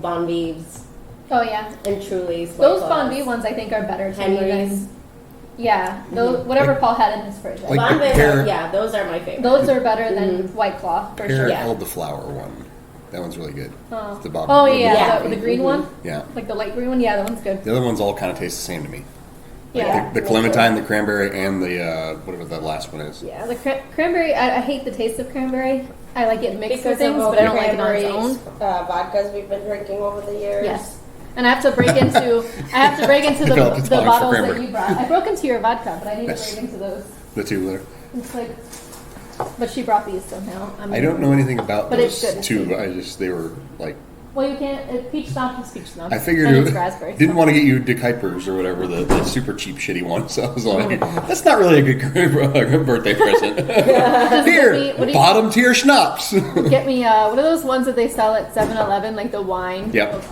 Bon Vives. Oh yeah, And Truly's. those Bon V ones I think are better to me than. Yeah, those, whatever Paul had in his fridge. Like Bon Vives, those are my favorite. Those are better than White Claw for sure. Pear elderflower one. That one's really good. Oh, The Bob the green one. Yeah. Like the light green one. Yeah, that one's good. The other ones all kind of taste the same to me. Like Yeah. the clementine, the cranberry, and the whatever the last one is. Yeah, the cranberry. I hate the taste of cranberry. I like it mixed with Because things, of all but I the don't like it on its cranberry own. vodkas we've been drinking over the years. Yes. And I have to break into the Developed a tolerance for bottles that cranberry. you brought. I broke into your vodka, but I need Yes. to break into those. The two there. It's like, but she brought these somehow. I don't know anything about But it's those good. two. They were like. Well, you can't. Peach stomp is peach stomp. I figured and it's raspberry. didn't want to get you Dick Hypers or whatever, the super cheap shitty one. So I was like, that's not really a good birthday present. Here, what do you- bottom tier schnapps. Get me what are those ones that they sell at 7-Eleven, like the wine? Yep.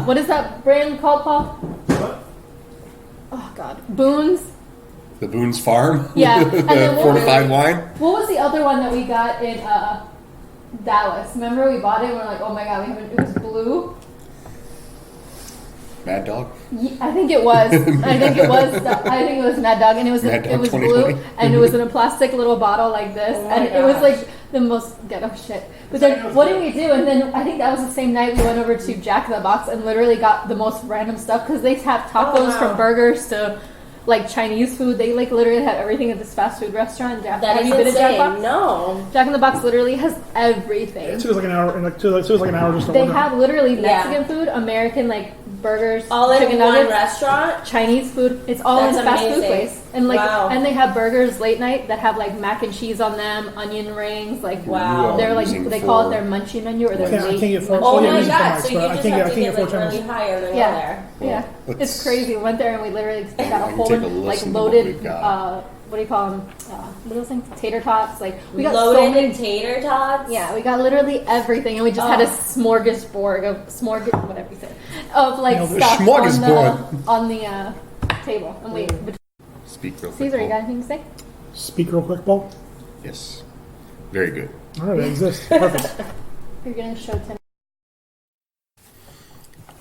What is that brand called, Paul? What? Oh God, Boone's. The Boone's Farm. Yeah, and the then what fortified was wine. What was the other one that we got in Dallas? Remember we bought it and we're like, oh my God, we haven't. It was blue. Mad Dog. I think it was. I think it was Mad Dog, and it was Mad Dog it was 2020. blue, and it was in a plastic little bottle like this, Oh my and it was gosh. like the most ghetto shit. But then what did we do? And then I think that was the same night we went over to Jack in the Box and literally got the most random stuff because they have tacos Oh, wow. from burgers to like Chinese food. They like literally have everything at this fast food restaurant. That have is you been to Jack in the insane. Box? No. Jack in the Box literally has everything. It was like an hour, and it was like an hour just to They order. have literally Yeah. Mexican food, American like burgers, All in chicken one nuggets, restaurant? Chinese food. It's all That's in fast food amazing. place, and like, Wow. and they have burgers late night that have like mac and cheese on them, onion rings. Like, Wow. they're like Using they call it for- their munchie menu or their I can't late get four- munchie Oh yeah, my music God! mics, So you but I just can't have get to get four like channels. really higher than Yeah. go there. Yeah, Let's- it's crazy. We went there and we literally got I a can whole take a like listen to what loaded. we've got. What do you call them? What are those things? Tater tots. Like we got Loaded so many. tater tots? Yeah, we got literally everything, and we just had a smorgasbord of whatever you said, of like No, stuff smorgasbord. on the table. And we, Speak real quick. Caesar, you Paul. got anything to say? Speak real quick, Paul. Yes. Very good. All right, it exists. Perfect. You're gonna show Tim.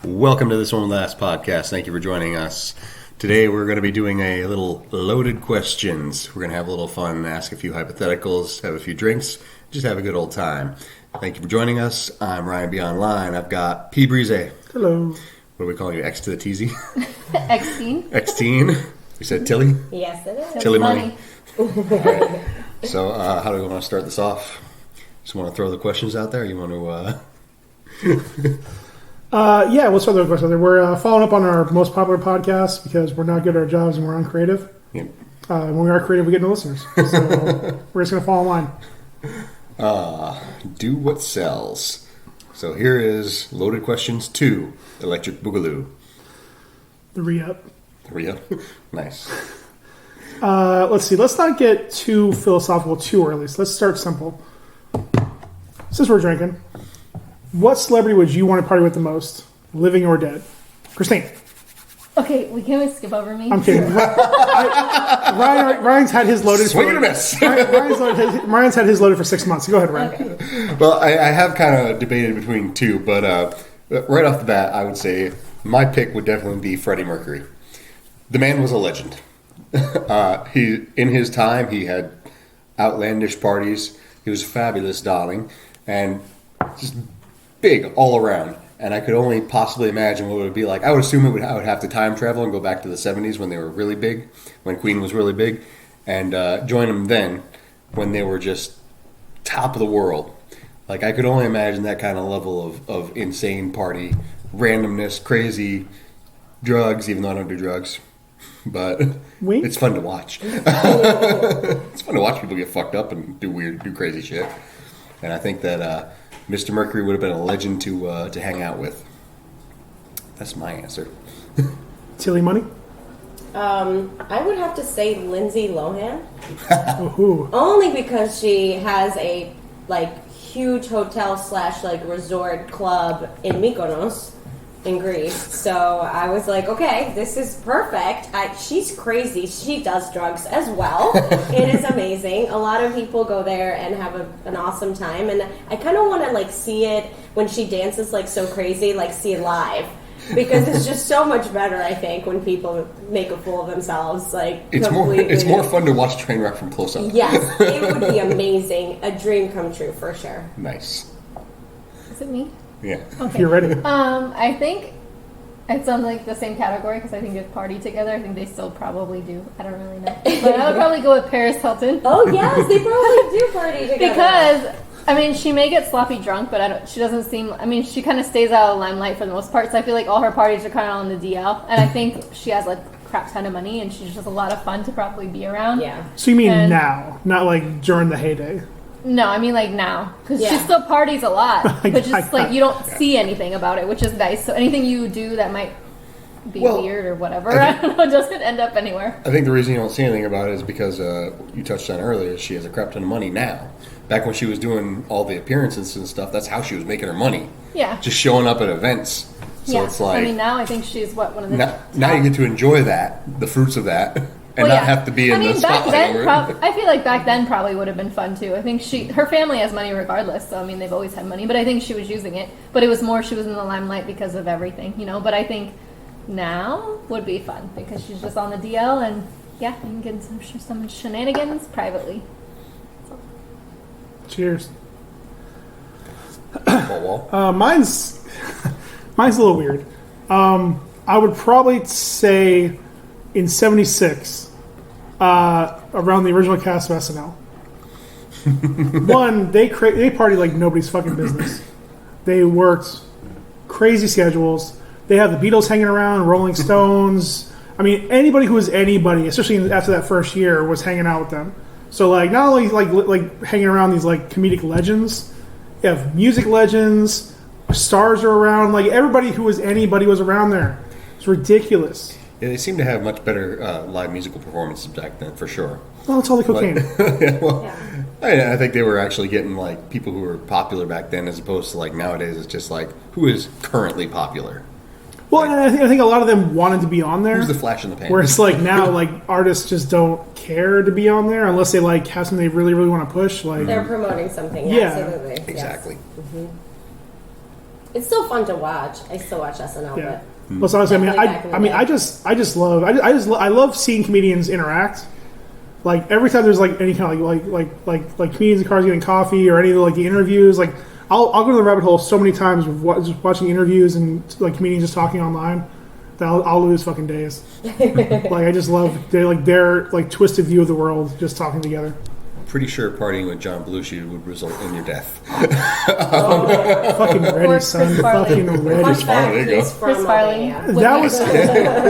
Welcome to This Wont Last Podcast. Thank you for joining us. Today we're going to be doing a little loaded questions. We're going to have a little fun, ask a few hypotheticals, have a few drinks, just have a good old time. Thank you for joining us. I'm Ryan B. Online. I've got P. Breeze. Hello. What do we call you? X to the TZ? X-teen. X-teen? We said Tilly? Yes, it is. Tilly money. All right. So how do we want to start this off? Just want to throw the questions out there? You want to... Yeah, we'll start the question. We're following up on our most popular podcast because we're not good at our jobs and we're uncreative. Yep. When we are creative, we get no listeners. So we're just going to fall in line. Do what sells. So here is loaded questions 2, Electric Boogaloo. The re-up. Hurry up. Nice. Let's see. Let's not get too philosophical too early. So let's start simple. Since we're drinking, what celebrity would you want to party with the most, living or dead? Christine. Okay, can we skip over me? I'm kidding. Ryan's had his loaded. Swing and a miss. Ryan's had his loaded for 6 months. Go ahead, Ryan. Okay. Well, I have kind of debated between two, but right off the bat, I would say my pick would definitely be Freddie Mercury. The man was a legend. In his time, he had outlandish parties. He was fabulous, darling, and just big all around. And I could only possibly imagine what it would be like. I would assume I would have to time travel and go back to the 70s when they were really big, when Queen was really big, and join them then when they were just top of the world. Like, I could only imagine that kind of level of insane party, randomness, crazy, drugs, even though I don't do drugs. But Wink. it's fun to watch. It's fun to watch people get fucked up and do crazy shit. And I think that Mr. Mercury would have been a legend to hang out with. That's my answer. Tilly money. I would have to say Lindsay Lohan. Ooh. Only because she has a huge hotel / resort club in Mykonos, in Greece. So I was like, okay, this is perfect. She's crazy. She does drugs as well. It is amazing. A lot of people go there and have an awesome time. And I kind of want to like see it when she dances like so crazy, like see it live. Because it's just so much better, I think, when people make a fool of themselves. Like it's more fun to watch Trainwreck from close up. Yes, it would be amazing. A dream come true for sure. Nice. Is it me? Yeah. Okay. If you're ready. I think it's on like the same category because I think if party together, I think they still probably do. I don't really know, but I would probably go with Paris Hilton. Oh yes, they probably do party together. Because I mean, she may get sloppy drunk, but she doesn't seem. I mean, she kind of stays out of the limelight for the most part. So I feel like all her parties are kind of on the DL, and I think she has like a crap ton of money, and she's just a lot of fun to probably be around. Yeah. So you mean now, not like during the heyday? No, I mean like now, because Yeah. she still parties a lot, but just I- like you don't see anything about it, which is nice. So anything you do that might be Well, weird or whatever, I don't know, doesn't end up anywhere. I think the reason you don't see anything about it is because you touched on earlier. She has a crap ton of money now. Back when she was doing all the appearances and stuff, that's how she was making her money. Yeah. Just showing up at events. So yeah. it's like I mean, now I think she's one of the now you get to enjoy that, the fruits of that, and Well, not yeah. have to be in the back spotlight. then, over it. I feel like back then probably would have been fun too. I think her family has money regardless, so I mean they've always had money. But I think she was using it. But it was more she was in the limelight because of everything, you know. But I think now would be fun because she's just on the DL and yeah, you can get some shenanigans privately. Cheers. Wall. Mine's a little weird. I would probably say in '76, around the original cast of SNL. One, they partied like nobody's fucking business. They worked crazy schedules. They had the Beatles hanging around, Rolling Stones. I mean, anybody who was anybody, especially after that first year, was hanging out with them. So like, not only like hanging around these like comedic legends, you have music legends, stars are around. Like everybody who was anybody was around there. It's ridiculous. Yeah, they seem to have much better live musical performances back then, for sure. Well, it's all the cocaine. Yeah, well, Yeah. I think they were actually getting like people who were popular back then, as opposed to like nowadays. It's just like who is currently popular. Well, and I think a lot of them wanted to be on there. Who's the flash in the pan? Whereas like now, like artists just don't care to be on there unless they like have something they really, really want to push. Like They're promoting something. Yeah. Absolutely. Yes. Exactly. It's still fun to watch. I still watch SNL, yeah. but Well, so honestly, Definitely back in the day. I love seeing comedians interact. Like every time there's like any kind of like comedians in cars getting coffee or any of the, like the interviews, like I'll go to the rabbit hole so many times with just watching interviews and like comedians just talking online that I'll lose fucking days. Like I just love their twisted view of the world just talking together. Pretty sure partying with John Belushi would result in your death. Fucking ready, Or son. Chris Farley. Fucking fun ready. fact, there you go. he's from Chris Farley. Albania.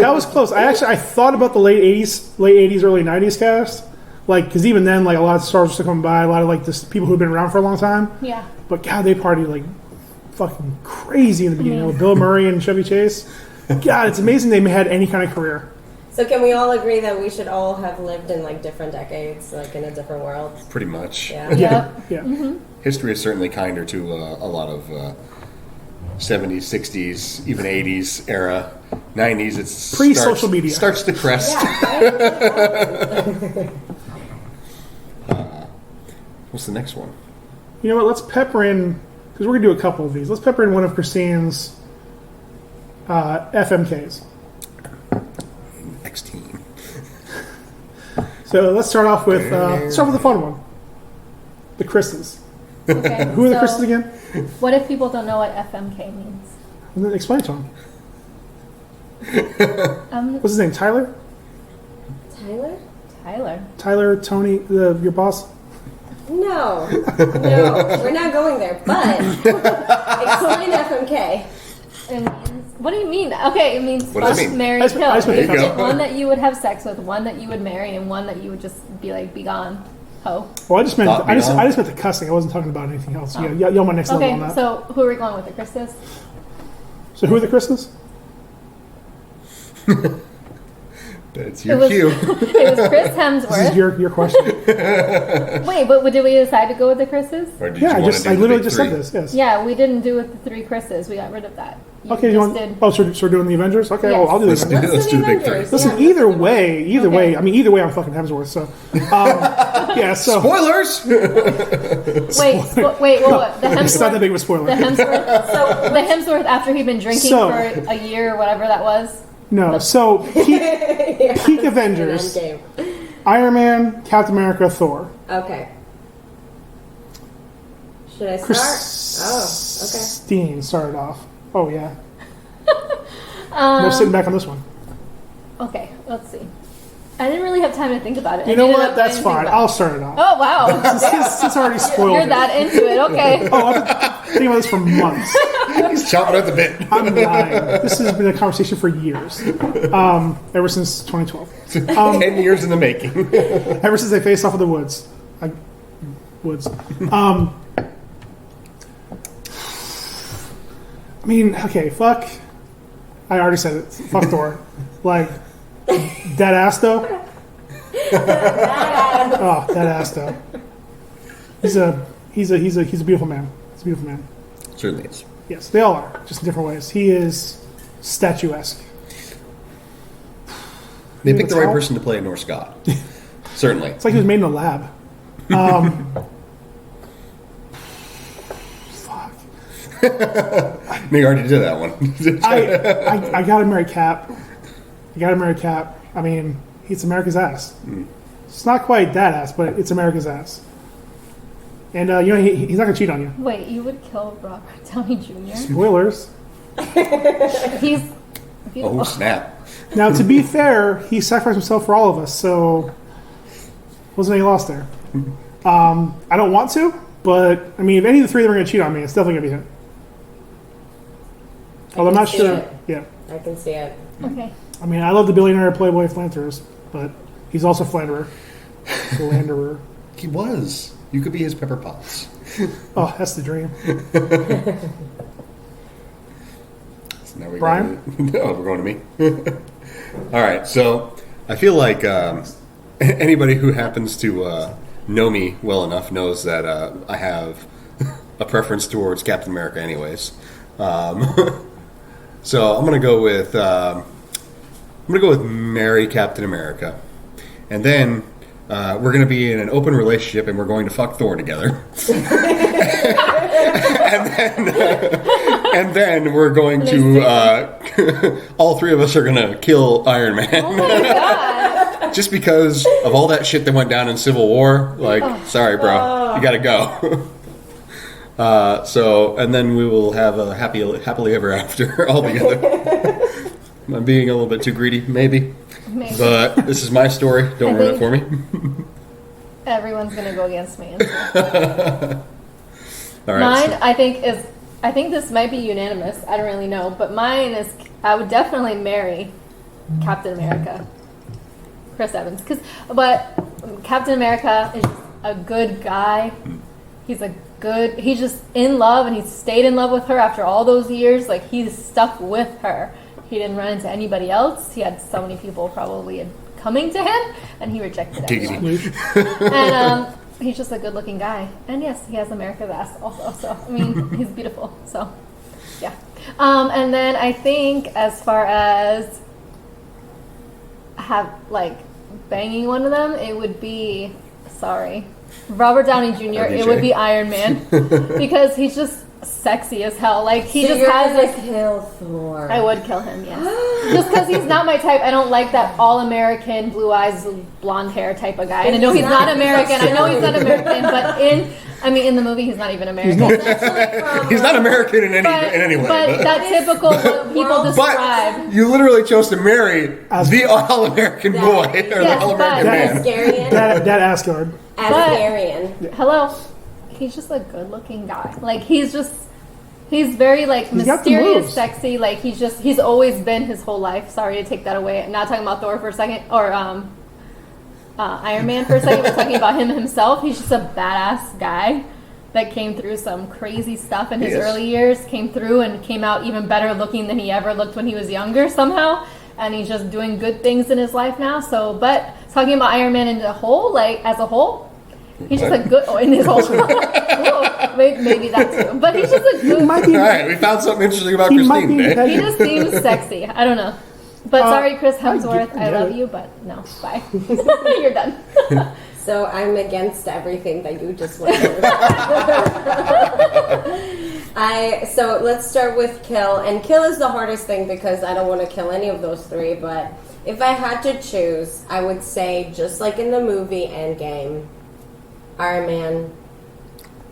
That was close. I thought about the late '80s, early '90s cast, like because even then, like a lot of stars were still coming by, a lot of like this people who've been around for a long time. Yeah. But God, they partied like fucking crazy in the beginning with Bill Murray and Chevy Chase. God, it's amazing they had any kind of career. So can we all agree that we should all have lived in like different decades, like in a different world? Pretty much. Yeah. Yeah. History is certainly kinder to a lot of 70s, 60s, even 80s era. 90s, it's Pre-social media. Starts to crest. Yeah. What's the next one? You know what? Let's pepper in because we're gonna do a couple of these. Let's pepper in one of Christine's FMKs. Next team. So let's start off with the fun one. The Chris's. Okay. Who are the so Chris's again? What if people don't know what FMK means? Explain it to him. What's his name? Tyler? Tyler? Tyler. Tony, your boss? No, we're not going there. But explain FMK. It means, what do you mean? Okay, it means What does it fuck, mean? marry, I just- kill. I just put the cuss word. One that you would have sex with, one that you would marry, and one that you would just be like, be gone, ho. Well, I just meant Thought I just beyond. meant the cussing. I wasn't talking about anything else. Yeah, y'all my next level on Okay, that. so who are we going with? The Christus? So who are the Chris's? That's your cue. It was Chris This is Hemsworth. your question. Wait, but did we decide to go with the Chris's? Or did Yeah, you want to do I the literally big just three? said this. Yes. Yeah, we didn't do it with the 3 Chris's. We got rid of that. Okay, you want? did. Oh, so we're doing the Avengers. Okay, Yes. well, I'll do the Let's do, Avengers. let's do the big three. Avengers. Listen, Yeah, either let's do way, Okay. I mean, either way, I'm fucking Hemsworth. So, yeah. So, Spoilers! Wait, what? The it's not that Hemsworth. big of a spoiler. The Hemsworth after he'd been drinking So- for a year or whatever that was. No, so peak An Avengers: Endgame. Iron Man, Captain America, Thor. Okay. Should I start? Christine started off. Oh yeah. No sitting back on this one. Okay, let's see. I didn't really have time to think about it. You know what? That's fine. I'll start it off. Oh wow, Since I already spoiled you're it. that into it. Okay. Oh, I've been thinking about this for months. He's chopping at the bit. I'm lying. This has been a conversation for years. Ever since 2012. 10 years in the making. Ever since they faced off with the Woods. I mean, okay, fuck. I already said it. Fuck Thor. Like, that ass though. Oh, that ass though. He's a beautiful man. He's a beautiful man. Certainly is. Yes, they all are, just in different ways. He is statuesque. They picked the right How? person to play a Norse god. Certainly. It's like he was made in a lab. Fuck. No, you already did that one. I gotta marry Cap. I mean, he's America's ass. It's not quite that ass, but it's America's ass. And you know he's not gonna cheat on you. Wait, you would kill Robert Downey Jr. Spoilers. He's beautiful. Oh, snap. Now, to be fair, he sacrificed himself for all of us, so wasn't any loss there. I don't want to, but I mean, if any of the three of them are gonna cheat on me, it's definitely gonna be him. Although I'm not see sure. it. Yeah. I can see it. Okay. I mean, I love the billionaire playboy philanderers, but he's also philanderer. Philanderer. He was. You could be his Pepper Potts. Oh, that's the dream. So now we Brian? No, we're going to me. All right. So I feel like anybody who happens to know me well enough knows that I have a preference towards Captain America, anyways. So I'm gonna go with marry Captain America, and then we're gonna be in an open relationship, and we're going to fuck Thor together. and then we're going to all three of us are gonna kill Iron Man. Oh my god. Just because of all that shit that went down in Civil War. Like, sorry, bro, you gotta go. So, and then we will have a happily ever after all together. I'm being a little bit too greedy, maybe. But this is my story. Don't ruin it for me. Everyone's gonna go against me. All right. Mine, so- I think this might be unanimous. I don't really know, but mine is I would definitely marry Captain America, Chris Evans, but Captain America is a good guy. He's just in love, and he's stayed in love with her after all those years. Like, he's stuck with her. He didn't run into anybody else. He had so many people probably coming to him, and he rejected everyone. And he's just a good-looking guy. And yes, he has America's ass also. So, I mean, he's beautiful. So, yeah. And then I think as far as banging one of them, it would be, Robert Downey Jr. It would be Iron Man. Because he's just sexy as hell. Like, he just has like kill Thor. I would kill him, yes. Just because he's not my type. I don't like that all-American, blue eyes, blonde hair type of guy. And I know he's not American. I know he's not American, but in the movie, he's not even American. He's not American in any way. But that typical what people describe. But you literally chose to marry the all-American boy, or the all-American man. Asgarian. That Asgard. Asgarian. Hello. He's just a good-looking guy. Like, he's very, like, He's got the mysterious, moves. sexy. Like, he's always been his whole life. Sorry to take that away. I'm not talking about Thor for a second, or Iron Man for a second, but talking about him himself. He's just a badass guy that came through some crazy stuff in his early years, came through and came out even better looking than he ever looked when he was younger somehow. and he's just doing good things in his life now. So, but talking about Iron Man as a whole, he's just a good in his whole. Ooh, maybe that too, but he's just a good. All right, we found something interesting about Christine. He just seems sexy. I don't know. But sorry, Chris Hemsworth, I love you, but no, bye. You're done. So I'm against everything that you just went through. So let's start with kill. And kill is the hardest thing because I don't want to kill any of those three. But if I had to choose, I would say, just like in the movie Endgame, Iron Man,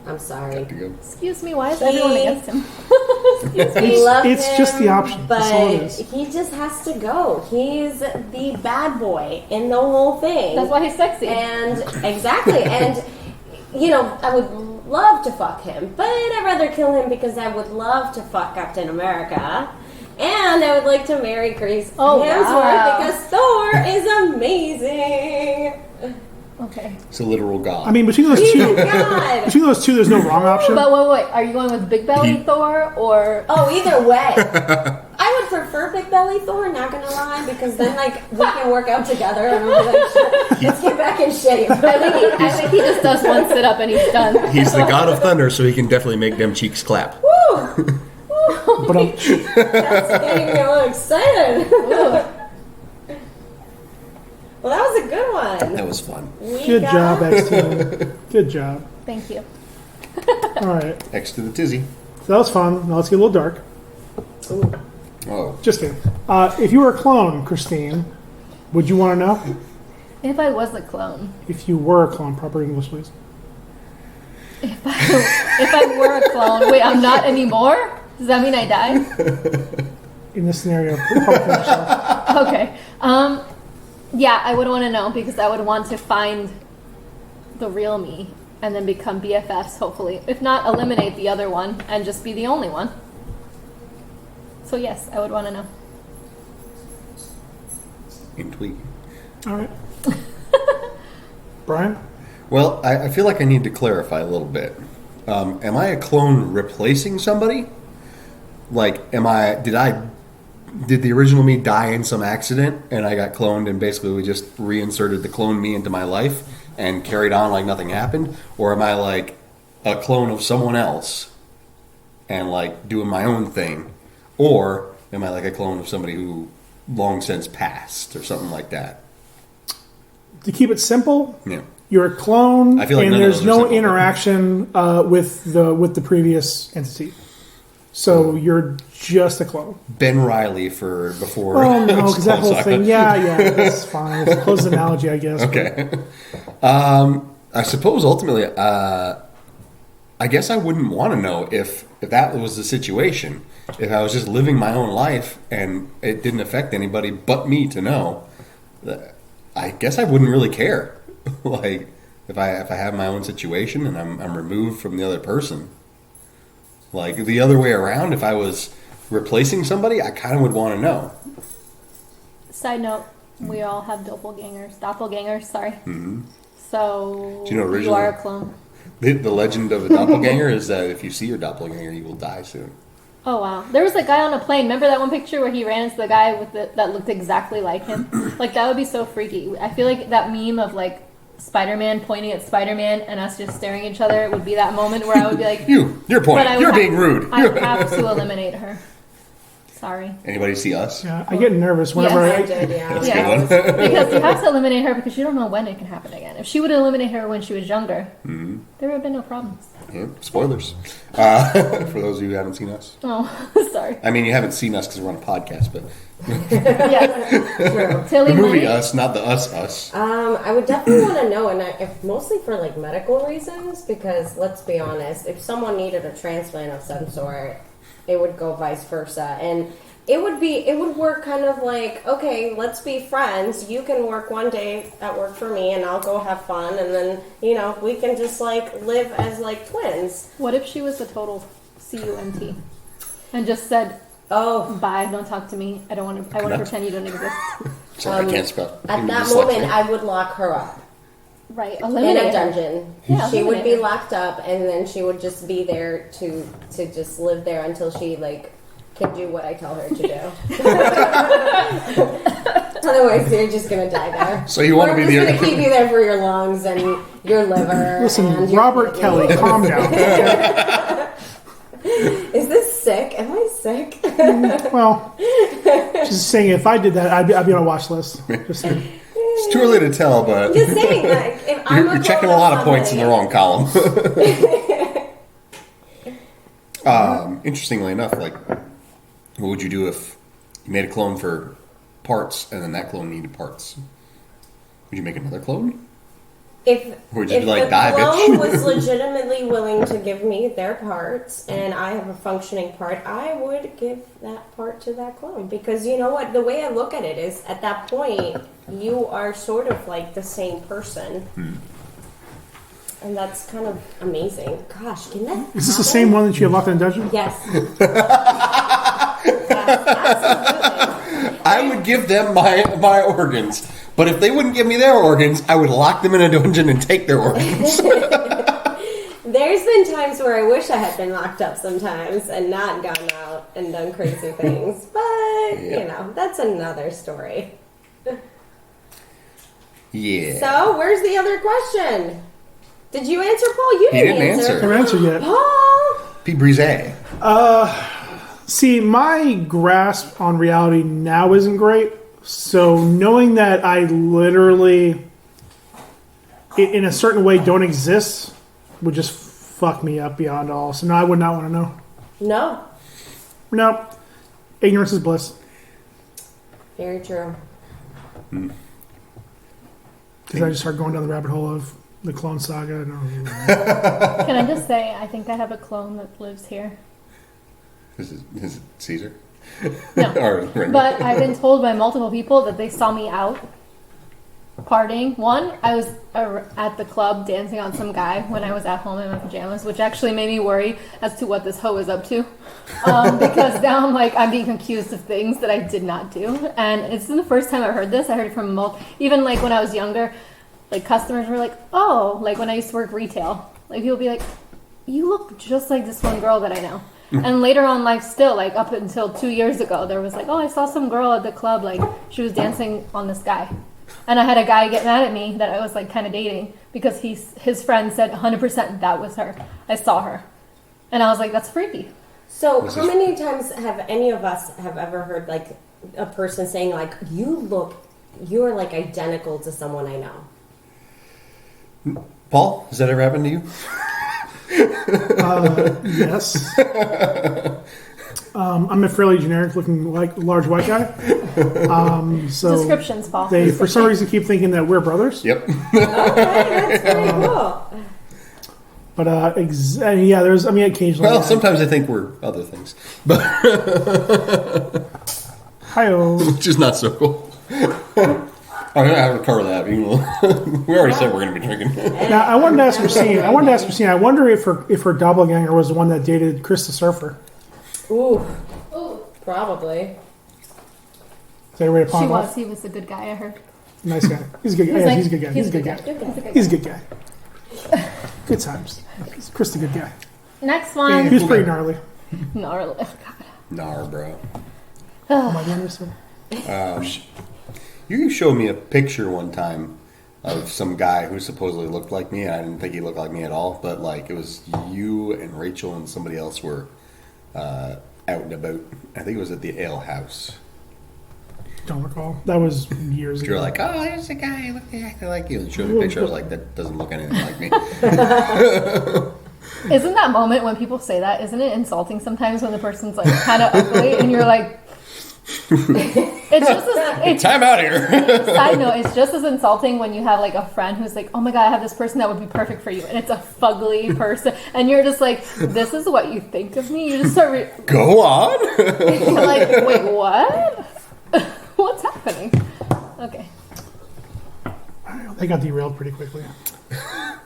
I'm sorry. Excuse me, why is everyone against him? It's just the option. But he just has to go. He's the bad boy in the whole thing. That's why he's sexy. And exactly. And I would love to fuck him, but I'd rather kill him because I would love to fuck Captain America. And I would like to marry Chris Hemsworth because Thor is amazing. Okay. It's a literal god. I mean, between those two, there's no wrong option. But wait, are you going with Big Belly Thor or? Oh, either way, I would prefer Big Belly Thor. Not gonna lie, because then we can work out together and we'll be like, let's get back in shape. I think he just does one sit up and he's done. He's the god of thunder, so he can definitely make them cheeks clap. Woo! But That's getting me all excited. Well, that was a good one. That was fun. Good job, X Team. Good job. Thank you. All right. X to the tizzy. So that was fun. Now let's get a little dark. Ooh. Oh. Just kidding. If you were a clone, Christine, would you want to know? If I was a clone. If you were a clone, proper English, please. If I were a clone. Wait, I'm not anymore? Does that mean I died? In this scenario, probably for yourself. Okay. Yeah, I would want to know because I would want to find the real me and then become BFFs, hopefully. If not, eliminate the other one and just be the only one. So yes, I would want to know. Intriguing. All right. Brian? Well, I feel like I need to clarify a little bit. Am I a clone replacing somebody? Like, did the original me die in some accident and I got cloned and basically we just reinserted the clone me into my life and carried on like nothing happened? Or am I like a clone of someone else and like doing my own thing? Or am I like a clone of somebody who long since passed or something like that? To keep it simple, Yeah. you're a clone I feel like and none of there's those are no simple. interaction with the previous entity. So you're just a clone. Ben Riley for before. Oh no, because that whole Clone thing. Yeah, that's fine. It's a close analogy, I guess. Okay. I suppose ultimately, I guess I wouldn't want to know if that was the situation. If I was just living my own life and it didn't affect anybody but me to know, I guess I wouldn't really care. Like if I have my own situation and I'm removed from the other person. Like the other way around, if I was replacing somebody, I kind of would want to know. Side note, we all have doppelgangers, sorry. Mm-hmm. So, Do you know you originally- are a clone. The legend of a doppelganger is that if you see your doppelganger, you will die soon. Oh, wow. There was a guy on a plane. Remember that one picture where he ran into the guy that looked exactly like him? Like, that would be so freaky. I feel like that meme of, like, Spider-Man pointing at Spider-Man and us just staring at each other would be that moment where I would be like... You're pointing. But You're being rude. I would have to eliminate her. Sorry. Anybody see us? Yeah, I get nervous whenever Yes, I did, yeah. That's Yeah. a good one. Because you have to eliminate her because you don't know when it can happen again. If she would eliminate her when she was younger, there would have been no problems. Yeah, spoilers. For those of you who haven't seen us. Oh, sorry. I mean, you haven't seen us because we're on a podcast, but Yes. True. Tilly the movie Money. Us, not the Us. I would definitely want to know, and if mostly for like medical reasons, because let's be honest, if someone needed a transplant of some sort, it would go vice versa, and it would work kind of like, okay, let's be friends. You can work one day at work for me, and I'll go have fun, and then we can just like live as like twins. What if she was a total CUNT and just said, Oh, bye, don't talk to me. I want to pretend you don't exist. Sorry, I can't spell. at that moment, I would lock her up. Right. In Eliminate a her. dungeon. Yeah, She would eliminate be her. locked up, and then she would just be there to just live there until she like can do what I tell her to do. Otherwise, you're just gonna die there. So you want to be the... We're just gonna keep you there for your lungs and your liver. Listen, and your Robert Kelly, calm down. Is this sick? Am I sick? Well, just saying, if I did that, I'd be on a watch list. Just saying. It's too early to tell, but I'm just saying, like, if I'm you're checking a lot of points in the wrong column. Interestingly enough, like, what would you do if you made a clone for parts and then that clone needed parts? Would you make another clone? If Or would you if be like, the die, clone bitch? was legitimately willing to give me their parts and I have a functioning part, I would give that part to that clone. Because you know what? The way I look at it is, at that point, you are sort of like the same person. And that's kind of amazing. Gosh, can that Is this the happen? same one that you have locked in a dungeon? Yes. Yes, absolutely. I would give them my organs. But if they wouldn't give me their organs, I would lock them in a dungeon and take their organs. There's been times where I wish I had been locked up sometimes and not gone out and done crazy things. But, you know, that's another story. Yeah. So, where's the other question? Did you answer, Paul? You didn't answer. I haven't answered yet. Paul! P. Brise. See, my grasp on reality now isn't great. So knowing that I literally, in a certain way, don't exist would just fuck me up beyond all. So no, I would not want to know. No. No. Ignorance is bliss. Very true. Because I just start going down the rabbit hole of the clone saga. Can I just say, I think I have a clone that lives here. Is it Caesar? No. Or Remy? But I've been told by multiple people that they saw me out partying. One, I was at the club dancing on some guy when I was at home in my pajamas, which actually made me worry as to what this hoe is up to. Because now I'm being accused of things that I did not do. And it's the first time I heard this. I heard it from even like when I was younger, like customers were like, oh, like when I used to work retail, like people be like, you look just like this one girl that I know. And later on life still, like up until 2 years ago, there was like, oh, I saw some girl at the club, like she was dancing on this guy. And I had a guy get mad at me that I was like kind of dating because his friend said 100% that was her. I saw her. And I was like, that's freaky. So, how many times have any of us have ever heard like a person saying like, you're like identical to someone I know? Paul, has that ever happened to you? Yes. I'm a fairly generic looking like large white guy. So Descriptions, Paul. they for some reason keep thinking that we're brothers. Yep. Okay, that's very cool. But and yeah, there's occasionally. Well, sometimes I think we're other things, but Hi-oh. which is not so cool. I'm gonna have to cover that. We already said we're gonna be drinking. Now I wanted to ask Christine. I wonder if her doppelganger was the one that dated Chris the Surfer. Ooh, probably. Is that a way to pawn She it was. off? He was a good guy, I heard. Nice guy. He's a good guy. Yeah, he's a good guy. He's a good guy. He's a good guy. Good times. Chris the good guy. Next one. He was pretty gnarly. Gnarly. Oh, God. Nar, bro. Am I doing this? You showed me a picture one time of some guy who supposedly looked like me. I didn't think he looked like me at all, but like it was you and Rachel and somebody else were out and about. I think it was at the ale house. Don't recall. That was years ago. You're like, oh, there's a guy who looked exactly like you. And showed me a picture. I was like, that doesn't look anything like me. Isn't that moment when people say that, isn't it insulting sometimes when the person's like kind of ugly and you're like, it's just as, Time out here. side note, it's just as insulting when you have like a friend who's like, oh my God, I have this person that would be perfect for you. And it's a fugly person. And you're just like, this is what you think of me? You just start Go on. you're like, wait, what? What's happening? Okay. They got derailed pretty quickly. All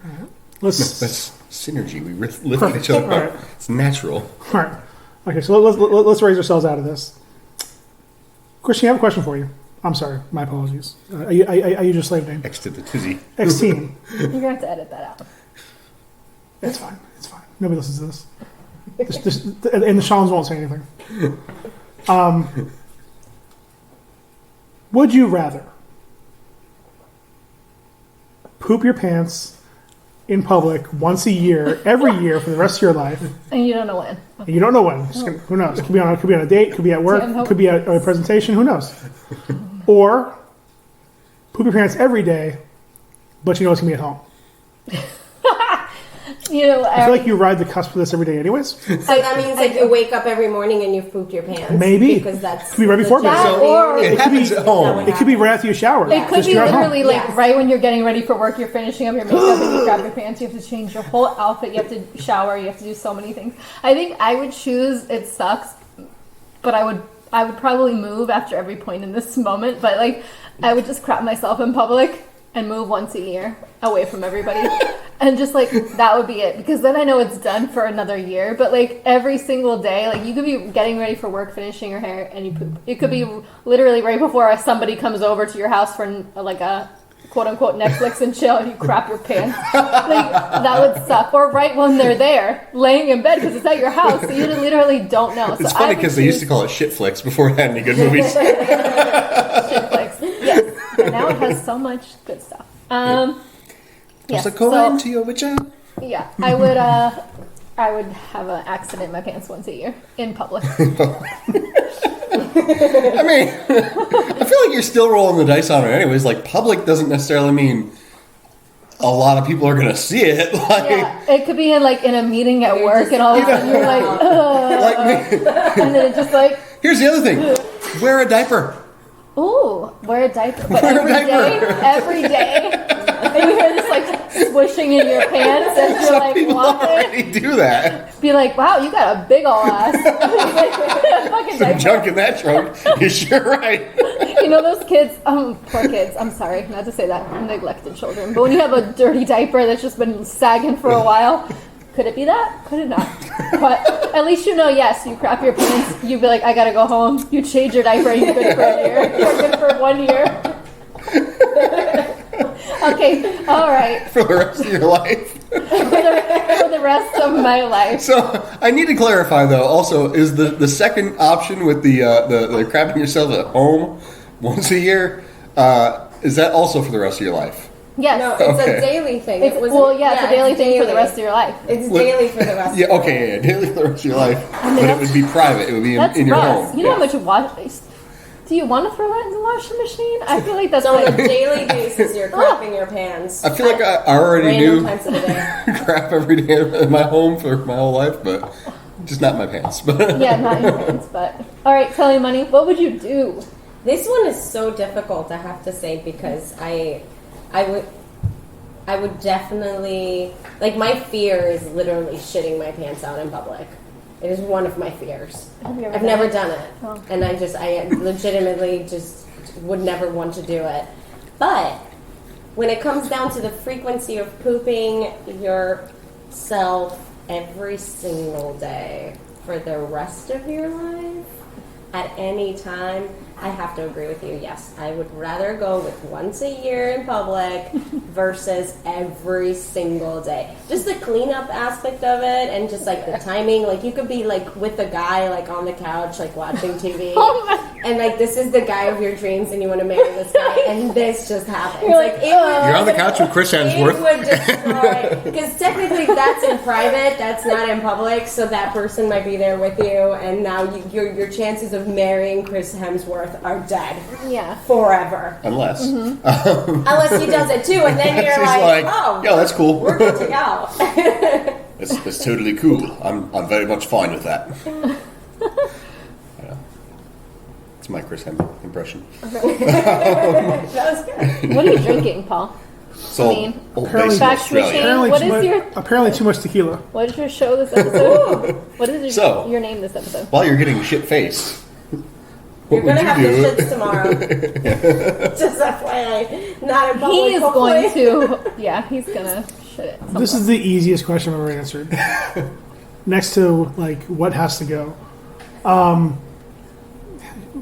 right. That's synergy. We lift each other All up. right. It's natural. All right. Okay, so let's raise ourselves out of this. Christian, I have a question for you. I'm sorry. My apologies. I use your slave name. X to the tizzy. X-Team. You're going to have to edit that out. It's fine. It's fine. Nobody listens to this. And the Shawns won't say anything. Would you rather poop your pants in public once a year, every year for the rest of your life? And you don't know when. And you don't know when. Who knows? It could be on a date, could be at work, could be at a presentation, who knows? Or poop your pants every day, but you know it's going to be at home. I feel like you ride the cusp of this every day anyways. So that means like you wake up every morning and you've pooped your pants. Maybe. Because that's... Could be right before bed. Or it happens at home. It could be right after you shower. it could be literally like Yes. right when you're getting ready for work, you're finishing up your makeup and you grab your pants, you have to change your whole outfit, you have to shower, you have to do so many things. I think I would choose it sucks, but I would probably move after every point in this moment, but like I would just crap myself in public and move once a year away from everybody. And just like that would be it, because then I know it's done for another year. But like every single day, like you could be getting ready for work, finishing your hair, and you poop. It could be literally right before somebody comes over to your house for like a quote unquote Netflix and chill, and you crap your pants. Like that would suck. Or right when they're there, laying in bed because it's at your house, so you literally don't know. It's funny because they used to call it shit flicks before it had any good movies. Shitflix. Yes, but now it has so much good stuff. Yes, According to your witcher. Yeah, I would have an accident in my pants once a year in public. I mean, I feel like you're still rolling the dice on it anyways. Like, public doesn't necessarily mean a lot of people are going to see it. Like, Yeah, it could be in a meeting at work, and all of a sudden you're like, ugh. like me. And then it just like, Here's the other thing. Wear a diaper. ooh, wear a diaper. But Wear a every day, and you hear this like swishing in your pants as you're Some like people walking. already do that. Be like, wow, you got a big ol' ass. Fucking Some diaper. junk in that trunk. You're sure right. You know those kids, poor kids, I'm sorry, not to say that, neglected children, but when you have a dirty diaper that's just been sagging for a while, could it be that? Could it not? But at least you know, yes, you crap your pants, you'd be like, I gotta go home, you change your diaper, and you're good for a year. You're good for 1 year. Okay, alright. For the rest of your life. For the rest of my life. So I need to clarify though. Also, is the second option with the crapping yourself at home once a year? Is that also for the rest of your life? Yes. No, it's Okay. a daily thing. It's a daily thing for the rest of your life. It's daily for the rest Yeah. of your Okay. life. Yeah. Daily for the rest of your life, mean, but it would be private. It would be That's in your rough. home. You know how much wash... Do you want to throw that in the washing machine? I feel like that's So on a like... daily basis, you're crapping your pants. I feel like I already Random knew times of the day. crap every day in my home for my whole life, but just not my pants. But Yeah, not your pants, but... Alright, Kelly Money, what would you do? This one is so difficult, I have to say, because I would definitely, like, my fear is literally shitting my pants out in public. It is one of my fears. Have you ever I've done never it? done it, Oh. and I legitimately just would never want to do it. But when it comes down to the frequency of pooping yourself every single day for the rest of your life, at any time, I have to agree with you. Yes, I would rather go with once a year in public versus every single day. Just the cleanup aspect of it, and just like the timing. Like you could be like with a guy like on the couch, like watching TV, Oh my... and like this is the guy of your dreams, and you want to marry this guy, and this just happens. You're like, it would, you're on the couch with Chris Hemsworth. it would destroy, because technically that's in private, that's not in public, so that person might be there with you, and now your chances of marrying Chris Hemsworth are dead Yeah. forever. Unless Unless he does it too, and then you're she's like, like, oh, yeah, that's cool. we're good to go. It's totally cool. I'm very much fine with that. Yeah. It's my Chris Hemsworth impression. That was good. What are you drinking, Paul? So mean, old apparently- base in Fact Australia. What is your- apparently too much tequila. What is your show this episode? What is So- your name this episode? While you're getting shit faced, You're what gonna would have you the do? shits tomorrow. Just FYI, not in public. He is hopefully. going to... Yeah, he's gonna shit it. This is the easiest question I've ever answered. Next to like what has to go.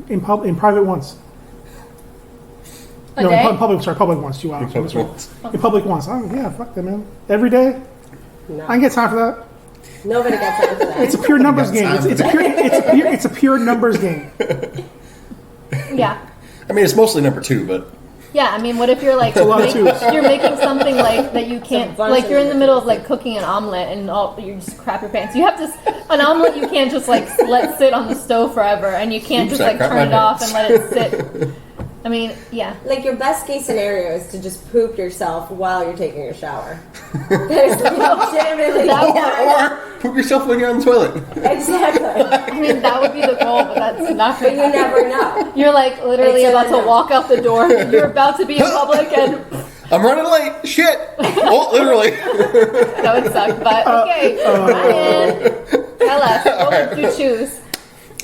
In private once. A No, day? in public. Sorry, public once. 2 hours. public once. In public once. Oh yeah, fuck that, man. Every day. No. I can get time for that. Nobody got time for that. It's a pure numbers game. It's a pure numbers game. Yeah. I mean, it's mostly number 2, but Yeah, I mean, what if you're like lot of twos. you're making something like that you can't bunch like of you're in the middle of like cooking an omelet and you just crap your pants. You have to an omelet you can't just like let sit on the stove forever and you can't Oops, just I like crap turn my it off pants. and let it sit. I mean, yeah. Like your best case scenario is to just poop yourself while you're taking a shower. That is legitimately or poop yourself when you're on the toilet. exactly. I mean, that would be the goal, but that's not But gonna you happen. never know. You're like literally It's about never to walk out the door. You're about to be in public, and I'm running late. Shit. Oh, literally. that would suck. But okay, Ryan, tell us what would you choose?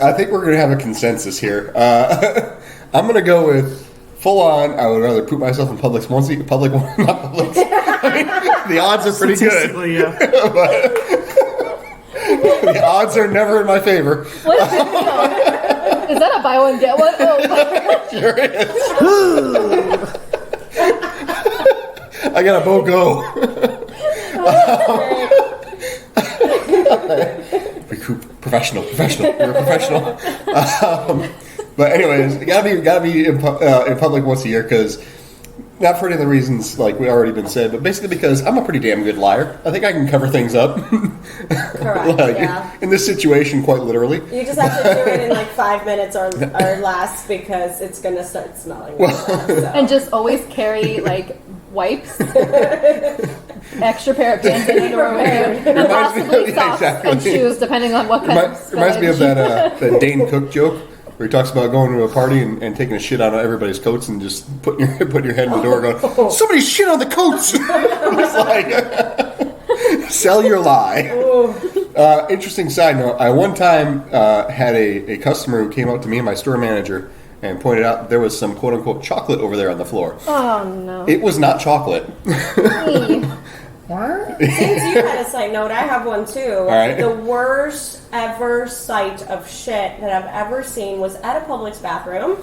I think we're going to have a consensus here. I'm going to go with full on. I would rather poop myself in public, not public. I mean, the odds are pretty good. Statistically, yeah. The odds are never in my favor. What is it? Is that a buy one get one? Oh, Sure is. I got a BOGO. Professional. You're a professional. But anyways, you gotta be in public once a year because not for any of the reasons like we already been said, but basically because I'm a pretty damn good liar. I think I can cover things up. Correct. Yeah. In this situation, quite literally. You just have to do it in like 5 minutes or less because it's gonna start smelling. Really bad, so. and just always carry like wipes, extra pair of pants and underwear with you, and Reminds me possibly of- socks exactly. and shoes, depending on what kind of. Reminds me of that Dane Cook joke where he talks about going to a party and taking a shit on everybody's coats and just putting your head in the door going, somebody shit on the coats. It's like, sell your lie. Interesting side note, I one time had a customer who came up to me and my store manager and pointed out there was some quote-unquote chocolate over there on the floor. Oh no! It was not chocolate. Since you had a side note, I have one too. All right. The worst ever sight of shit that I've ever seen was at a Publix bathroom.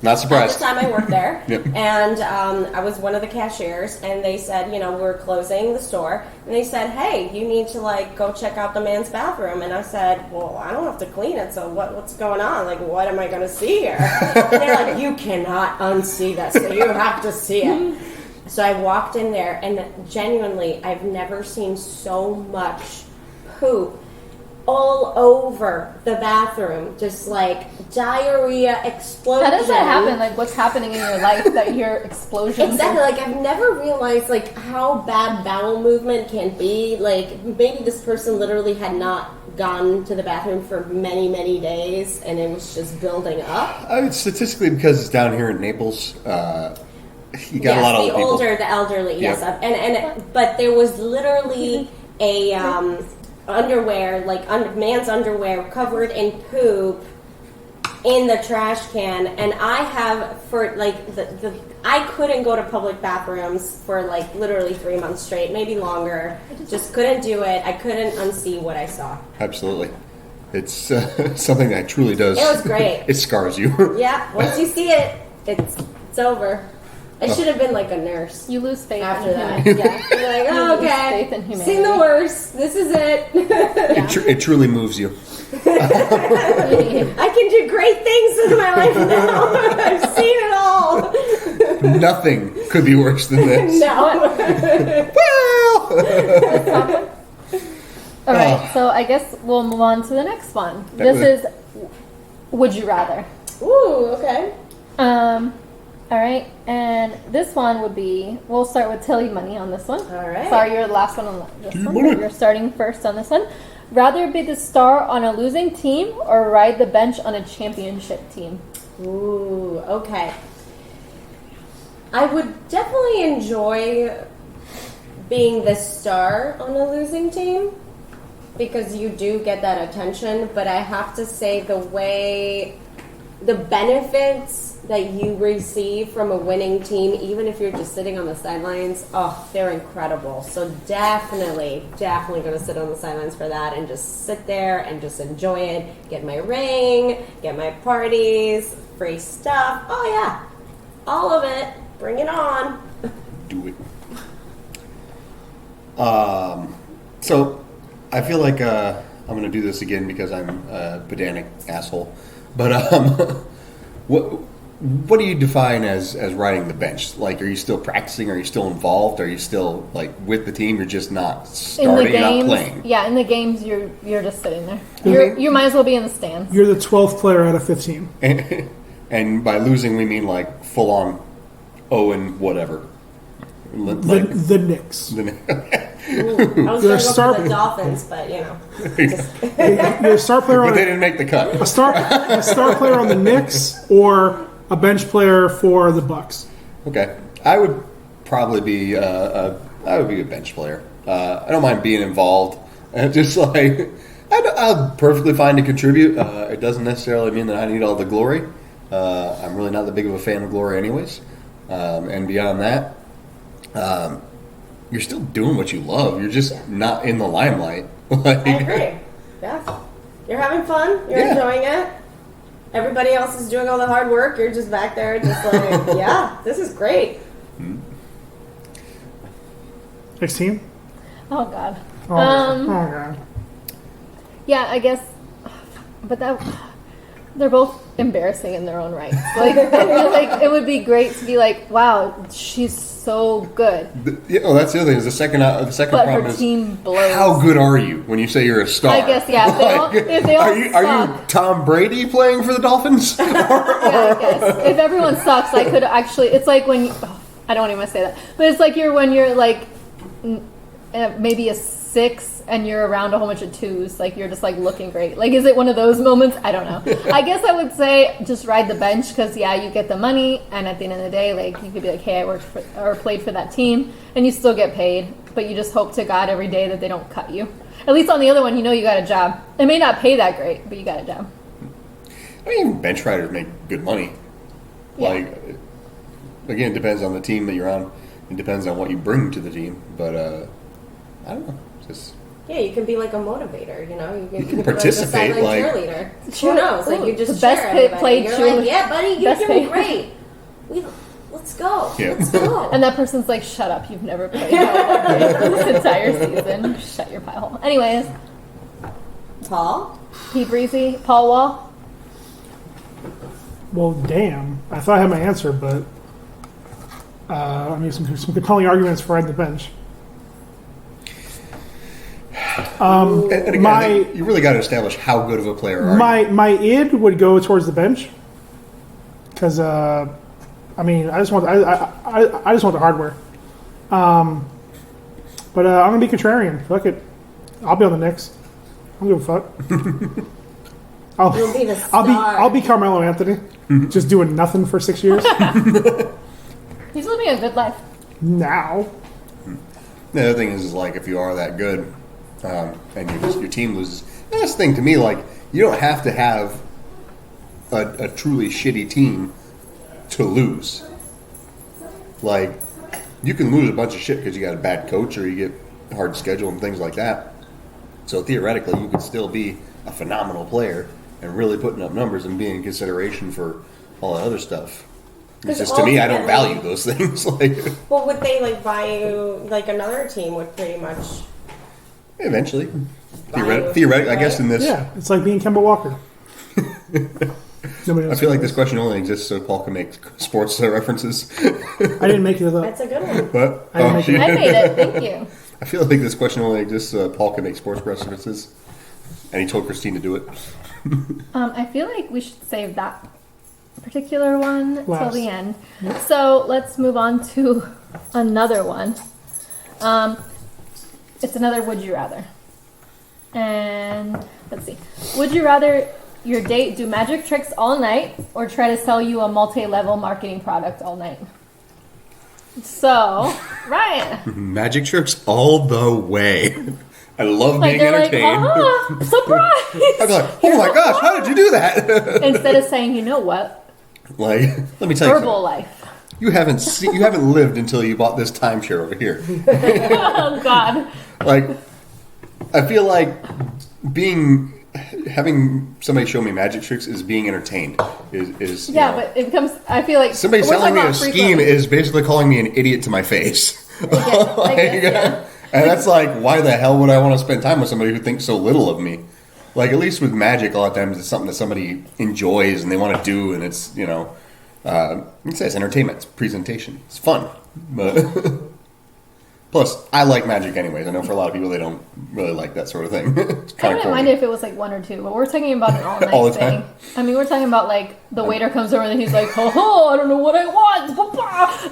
Not At surprised. the time I worked there, Yep. and I was one of the cashiers, and they said, we're closing the store, and they said, hey, you need to go check out the man's bathroom, and I said, well, I don't have to clean it, so what's going on? Like, what am I going to see here? And they're like, you cannot unsee this, so you have to see it. So I walked in there, and genuinely, I've never seen so much poop all over the bathroom, just like diarrhea explosion. How does that happen? Like, what's happening in your life that you're explosions? Exactly. Like, I've never realized how bad bowel movement can be. Like, maybe this person literally had not gone to the bathroom for many, many days, and it was just building up. Statistically, because it's down here in Naples, you got a lot of the old people. the elderly, yes. Yep. But there was literally a underwear, man's underwear covered in poop in the trash can, and I have I couldn't go to public bathrooms for literally 3 months straight, maybe longer. Just couldn't do it. I couldn't unsee what I saw. Absolutely. It's something that truly does. It was great. It scars you. Yeah, once you see it, it's over. I should have been like a nurse. You lose faith After in that, humanity. yeah. You're like, You oh, lose okay, faith in humanity. seen the worst. This is it. It truly moves you. I can do great things with my life now. I've seen it all. Nothing could be worse than this. No. Well, All right, so I guess we'll move on to the next one. This is Would You Rather. Ooh, okay. All right, and this one would be, we'll start with Tilly Money on this one. All right. Sorry, you're the last one on this one, Money. but you're starting first on this one. Rather be the star on a losing team or ride the bench on a championship team? Ooh, okay. I would definitely enjoy being the star on a losing team because you do get that attention, but I have to say the benefits that you receive from a winning team, even if you're just sitting on the sidelines, they're incredible. So definitely going to sit on the sidelines for that and just sit there and just enjoy it. Get my ring, get my parties, free stuff. Oh yeah, all of it. Bring it on. do it. So I feel like I'm going to do this again because I'm a pedantic asshole. But what do you define as riding the bench? Like, are you still practicing? Are you still involved? Are you still like with the team? You're just not starting, you're not playing. Yeah, in the games, you're just sitting there. You might as well be in the stands. You're the 12th player out of 15. And by losing, we mean like full on 0 and whatever. Like, The Knicks. Ooh, I was going to go for the Dolphins, but You're a star player but on they didn't make the cut. a star player on the Knicks or a bench player for the Bucks. Okay, I would probably be I would be a bench player. I don't mind being involved. Just like I'm perfectly fine to contribute. It doesn't necessarily mean that I need all the glory. I'm really not that big of a fan of glory, anyways. And beyond that, you're still doing what you love. You're just not in the limelight. Like, I agree. Yeah. You're having fun. You're enjoying it. Everybody else is doing all the hard work. You're just back there just like, yeah, this is great. Next team? Oh, God. Oh, God. Yeah, I guess, but they're both embarrassing in their own rights. Like, I feel like it would be great to be like, wow, she's so good. that's the other thing. Is the second But problem her is team blows. how good are you when you say you're a star? I guess, yeah. If they all are you Tom Brady playing for the Dolphins? Yeah, I guess. If everyone sucks, I could actually. It's like when I don't even want to say that, but it's like when you're like maybe a 6 and you're around a whole bunch of 2s. Like you're just like looking great. Like, is it one of those moments? I don't know. I guess I would say just ride the bench because you get the money, and at the end of the day, like you could be like, hey, I worked for or played for that team, and you still get paid, but you just hope to God every day that they don't cut you. At least on the other one, you got a job. It may not pay that great, but you got a job. I mean, bench riders make good money. Yeah. Like, again, it depends on the team that you're on. It depends on what you bring to the team. But I don't know. Just you can be like a motivator. You can participate, be like a silent cheerleader. Who knows? Like you just the best cheer played You're cheerleader. like, yeah, buddy, you're Best doing paid. great. Let's go. Yeah. Let's go. And that person's like, shut up, you've never played this entire season. Shut your pie hole. Anyways, Paul? Pete Breezy, Paul Wall. Well, damn. I thought I had my answer, but I mean, some compelling arguments for riding the bench. and again, you really got to establish how good of a player are you. My id would go towards the bench because I mean I just want the hardware. But I'm gonna be contrarian. Fuck it, I'll be on the Knicks. I don't give a fuck. You'll be the star. I'll be Carmelo Anthony, just doing nothing for 6 years. He's living a good life. Now, The other thing is like if you are that good, and your team loses. That's the thing to me. Like you don't have to have a truly shitty team to lose. Like you can lose a bunch of shit because you got a bad coach or you get a hard schedule and things like that. So theoretically, you could still be a phenomenal player and really putting up numbers and being in consideration for all that other stuff. It's just to me, I don't value those things. Well, would they like buy you like another team would pretty much? Eventually, theoretically, I guess in this. yeah, it's like being Kemba Walker. Nobody I else feel like this question only exists so Paul can make sports references. I didn't make it up. That's a good one. But I didn't make it. I made it. Thank you. I feel like this question only exists so Paul can make sports references, and he told Christine to do it. I feel like we should save that particular one till Last. the end. So let's move on to another one. It's another would you rather. And let's see. Would you rather your date do magic tricks all night or try to sell you a multi-level marketing product all night? So, Ryan. Magic tricks all the way. I love Like being they're entertained. like, surprise! I'd be like, oh my gosh, how did you do that? Instead of saying, you know what? Like, let me tell you something. Herbalife. You haven't lived until you bought this timeshare over here. Oh, God. Like, I feel like having somebody show me magic tricks is being entertained. Is Yeah, but it becomes, I feel like... somebody we're selling talking me a about scheme frequently. is basically calling me an idiot to my face. I guess, yeah. And that's like, why the hell would I want to spend time with somebody who thinks so little of me? Like, at least with magic, a lot of times it's something that somebody enjoys and they want to do, and it's, it's entertainment, it's presentation, it's fun. But plus, I like magic anyways. I know for a lot of people they don't really like that sort of thing. It's I kind of wouldn't mind it if it was like one or two, but we're talking about an all night All the thing. time? I mean, we're talking about like the waiter comes over and he's like, "Oh, I don't know what I want." And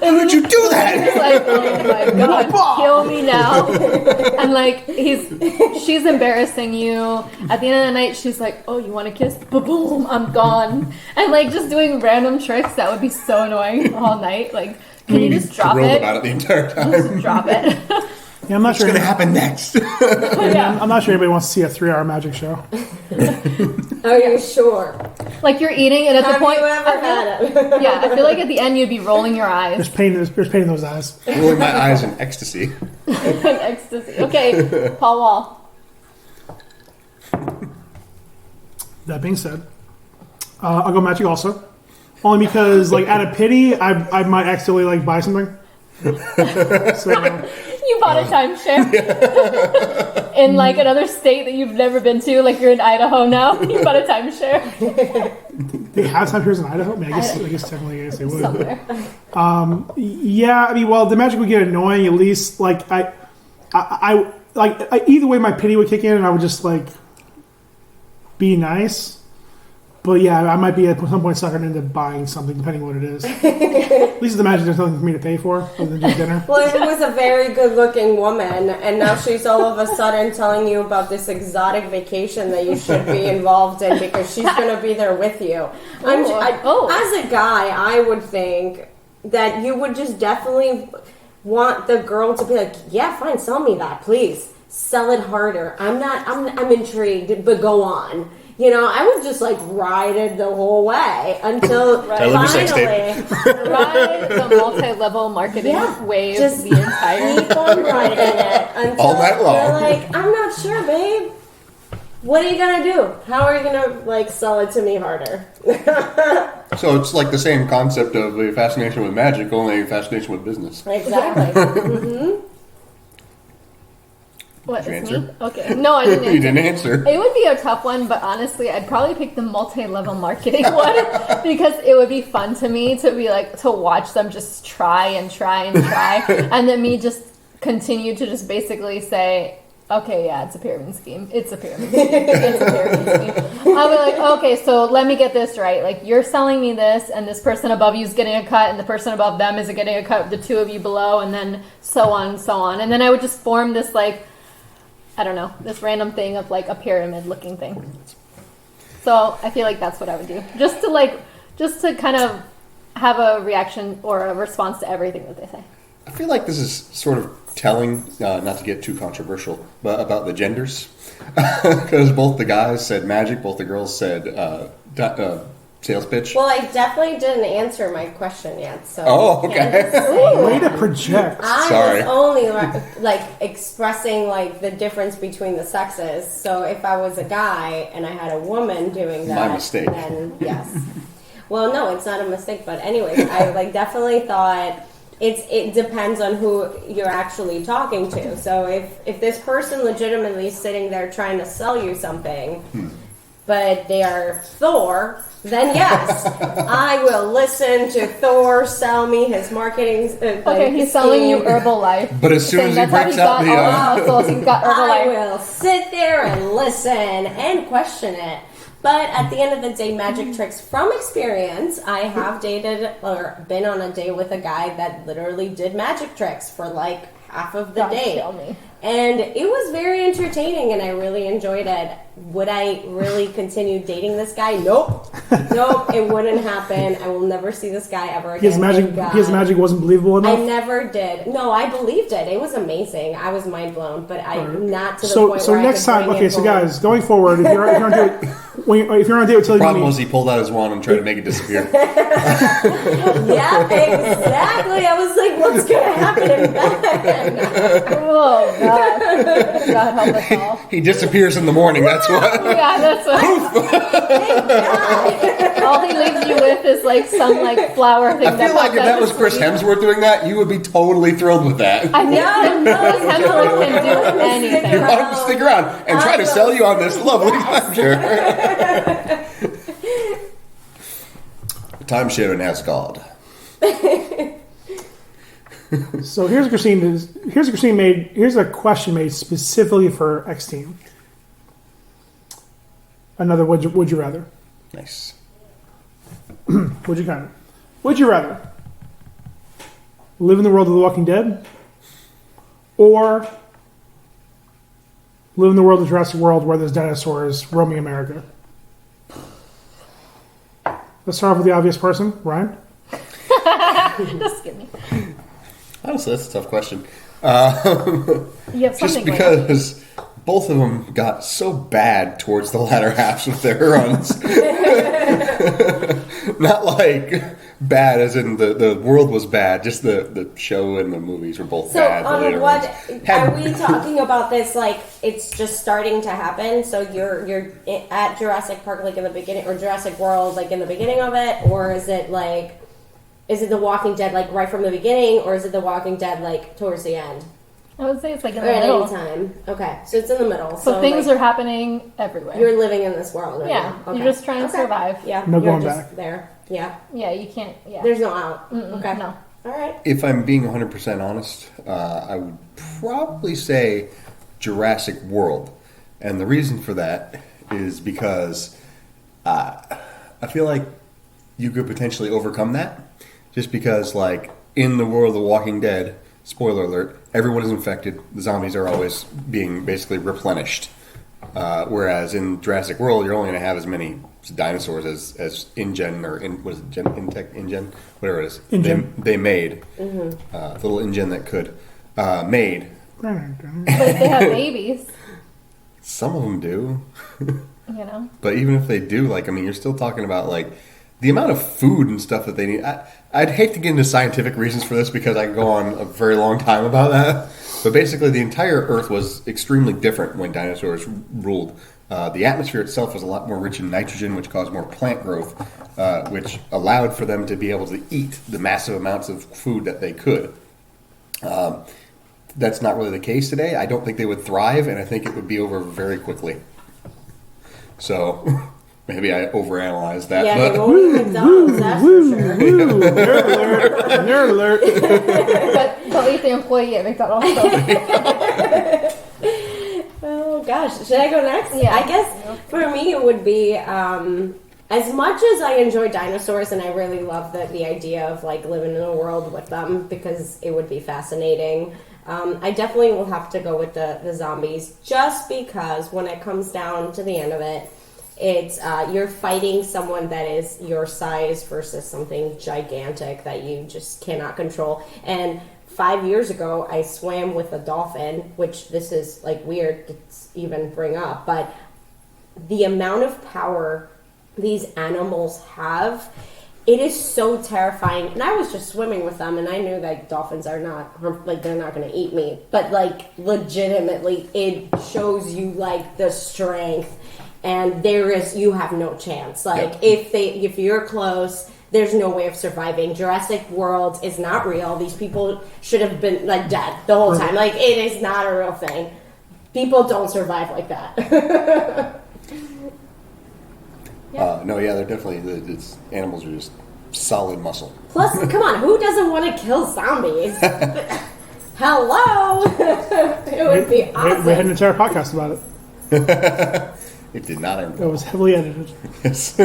How did you do that? He's like, "Oh my god, kill me now!" And like she's embarrassing you. At the end of the night, she's like, "Oh, you want a kiss?" Boom, I'm gone. And like just doing random tricks that would be so annoying all night. Like, can you just drop Thrilled it? about it the entire time. Just drop it. Yeah, I'm not What's sure. going to happen next? Yeah. I'm not sure anybody wants to see a 3-hour magic show. Are you sure? Like you're eating, and at the Have point, you ever had it? yeah, I feel like at the end you'd be rolling your eyes. There's pain in those eyes. Rolling my eyes in ecstasy. in ecstasy. Okay, Paul Wall. That being said, I'll go magic also. Only because, like, out of pity, I might accidentally, like, buy something. So, You bought a timeshare in like another state that you've never been to. Like you're in Idaho now. You bought a timeshare they have timeshares in Idaho? I mean, I guess technically, they would. somewhere. Yeah, I mean, well, the magic would get annoying. At least, like, either way, my pity would kick in, and I would just like be nice. But yeah, I might be at some point suckered into buying something, depending on what it is. At least the magic there's nothing for me to pay for other than just dinner. Well, it was a very good-looking woman, and now she's all of a sudden telling you about this exotic vacation that you should be involved in because she's going to be there with you. As a guy, I would think that you would just definitely want the girl to be like, yeah, fine, sell me that, please. Sell it harder. I'm intrigued, but go on. You know, I would just like ride it the whole way until finally Ride the multi-level marketing wave just the entire keep on riding it until All night long. you're like, I'm not sure, babe. What are you gonna do? How are you gonna like sell it to me harder? So it's like the same concept of a fascination with magic, only a fascination with business. Exactly. What, Did you it's answer? me? Okay. No, I didn't answer. You didn't answer. It would be a tough one, but honestly, I'd probably pick the multi-level marketing one because it would be fun to me to be like to watch them just try and try and try, and then me just continue to just basically say, okay, yeah, it's a pyramid scheme. It's a pyramid scheme. It's a pyramid scheme. I'll be like, okay, so let me get this right. Like, you're selling me this, and this person above you is getting a cut, and the person above them is getting a cut, the two of you below, and then so on and so on. And then I would just form this like, I don't know, this random thing of like a pyramid looking thing. So I feel like that's what I would do. Just to kind of have a reaction or a response to everything that they say. I feel like this is sort of telling, not to get too controversial, but about the genders. Because both the guys said magic, both the girls said sales pitch. Well, I definitely didn't answer my question yet. So Oh, okay. Way to project. I Sorry. was only like expressing like the difference between the sexes. So if I was a guy and I had a woman doing that, My mistake. then yes. Well, no, it's not a mistake. But anyways, I like definitely thought it depends on who you're actually talking to. So if this person legitimately is sitting there trying to sell you something, but they are Thor, then yes, I will listen to Thor sell me his marketing. Okay, he's selling you Herbalife. But as soon as he That's how breaks out the... muscles, he's got I Herbalife. will sit there and listen and question it. But at the end of the day, magic tricks from experience, I have dated or been on a date with a guy that literally did magic tricks for like half of the Don't day. kill me. And it was very entertaining and I really enjoyed it. Would I really continue dating this guy? Nope. Nope, it wouldn't happen. I will never see this guy ever again. His magic wasn't believable I enough. never did. No, I believed it. It was amazing. I was mind blown, but not to the So point so where next I could time, bring okay, it so home. guys, going forward, if you're on a date, if you're on a date with The Tilly, problem was he pulled out his wand and tried to make it disappear. Yeah, exactly. I was like, what's going to happen in bed? Oh, God. God help us all. He disappears in the morning, that's what. Yeah, that's what. All he leaves you with is is like some like flower thing. I feel like if that was Chris Hemsworth doing that, you would be totally thrilled with that. I know Chris Hemsworth can do anything. You're allowed to stick around and try to sell you on this lovely timeshare. Timeshare in Asgard. So here's a question made specifically for X Team. Another would you rather? Nice. Would you rather live in the world of The Walking Dead or live in the world of Jurassic World where there's dinosaurs roaming America? Let's start off with the obvious person, Ryan. Just kidding. Honestly, that's a tough question. You have Just something because both of them got so bad towards the latter halves of their runs. Not like bad as in the world was bad, just the show and the movies were both bad. Are we talking about this like it's just starting to happen? So you're at Jurassic Park like in the beginning, or Jurassic World like in the beginning of it, or is it The Walking Dead like right from the beginning, or is it The Walking Dead like towards the end? I would say it's like in Or the at middle. any time. Okay, so it's in the middle. So things like, are happening everywhere. You're living in this world right Yeah, now. you're just trying to survive. Yeah, No you're going just back. there. Yeah, Yeah, you can't. Yeah. there's no out. Okay, No. all right. If I'm being 100% honest, I would probably say Jurassic World. And the reason for that is because I feel like you could potentially overcome that. Just because, like, in the world of The Walking Dead, spoiler alert, everyone is infected. The zombies are always being basically replenished. Whereas in Jurassic World, you're only going to have as many dinosaurs as InGen, or what is it, InGen? Whatever it is. InGen. They made. The little InGen that could. Made. But if they have babies, Some of them do. you know. But even if they do, like, I mean, you're still talking about, like, the amount of food and stuff that they need. I'd hate to get into scientific reasons for this because I could go on a very long time about that. But basically, the entire Earth was extremely different when dinosaurs ruled. The atmosphere itself was a lot more rich in nitrogen, which caused more plant growth, which allowed for them to be able to eat the massive amounts of food that they could. That's not really the case today. I don't think they would thrive, and I think it would be over very quickly. So... maybe I overanalyzed that. Yeah, but they won't eat McDonald's, that's for sure. Nerd alert! Nerd alert! But they'll eat the employee at McDonald's. So. Oh gosh, should I go next? Yeah. I guess for me it would be as much as I enjoy dinosaurs and I really love the idea of like living in a world with them because it would be fascinating. I definitely will have to go with the zombies just because when it comes down to the end of it, it's you're fighting someone that is your size versus something gigantic that you just cannot control. And 5 years ago, I swam with a dolphin, which this is like weird to even bring up, but the amount of power these animals have, it is so terrifying. And I was just swimming with them, and I knew that dolphins are not like they're not going to eat me, but like legitimately, it shows you like the strength. And you have no chance. Like if you're close, there's no way of surviving. Jurassic World is not real. These people should have been like dead the whole time. Like it is not a real thing. People don't survive like that. They're definitely animals are just solid muscle. Plus, come on, who doesn't want to kill zombies? Hello, it would be awesome. We had an entire podcast about it. It did not end It well. was heavily edited. Yes.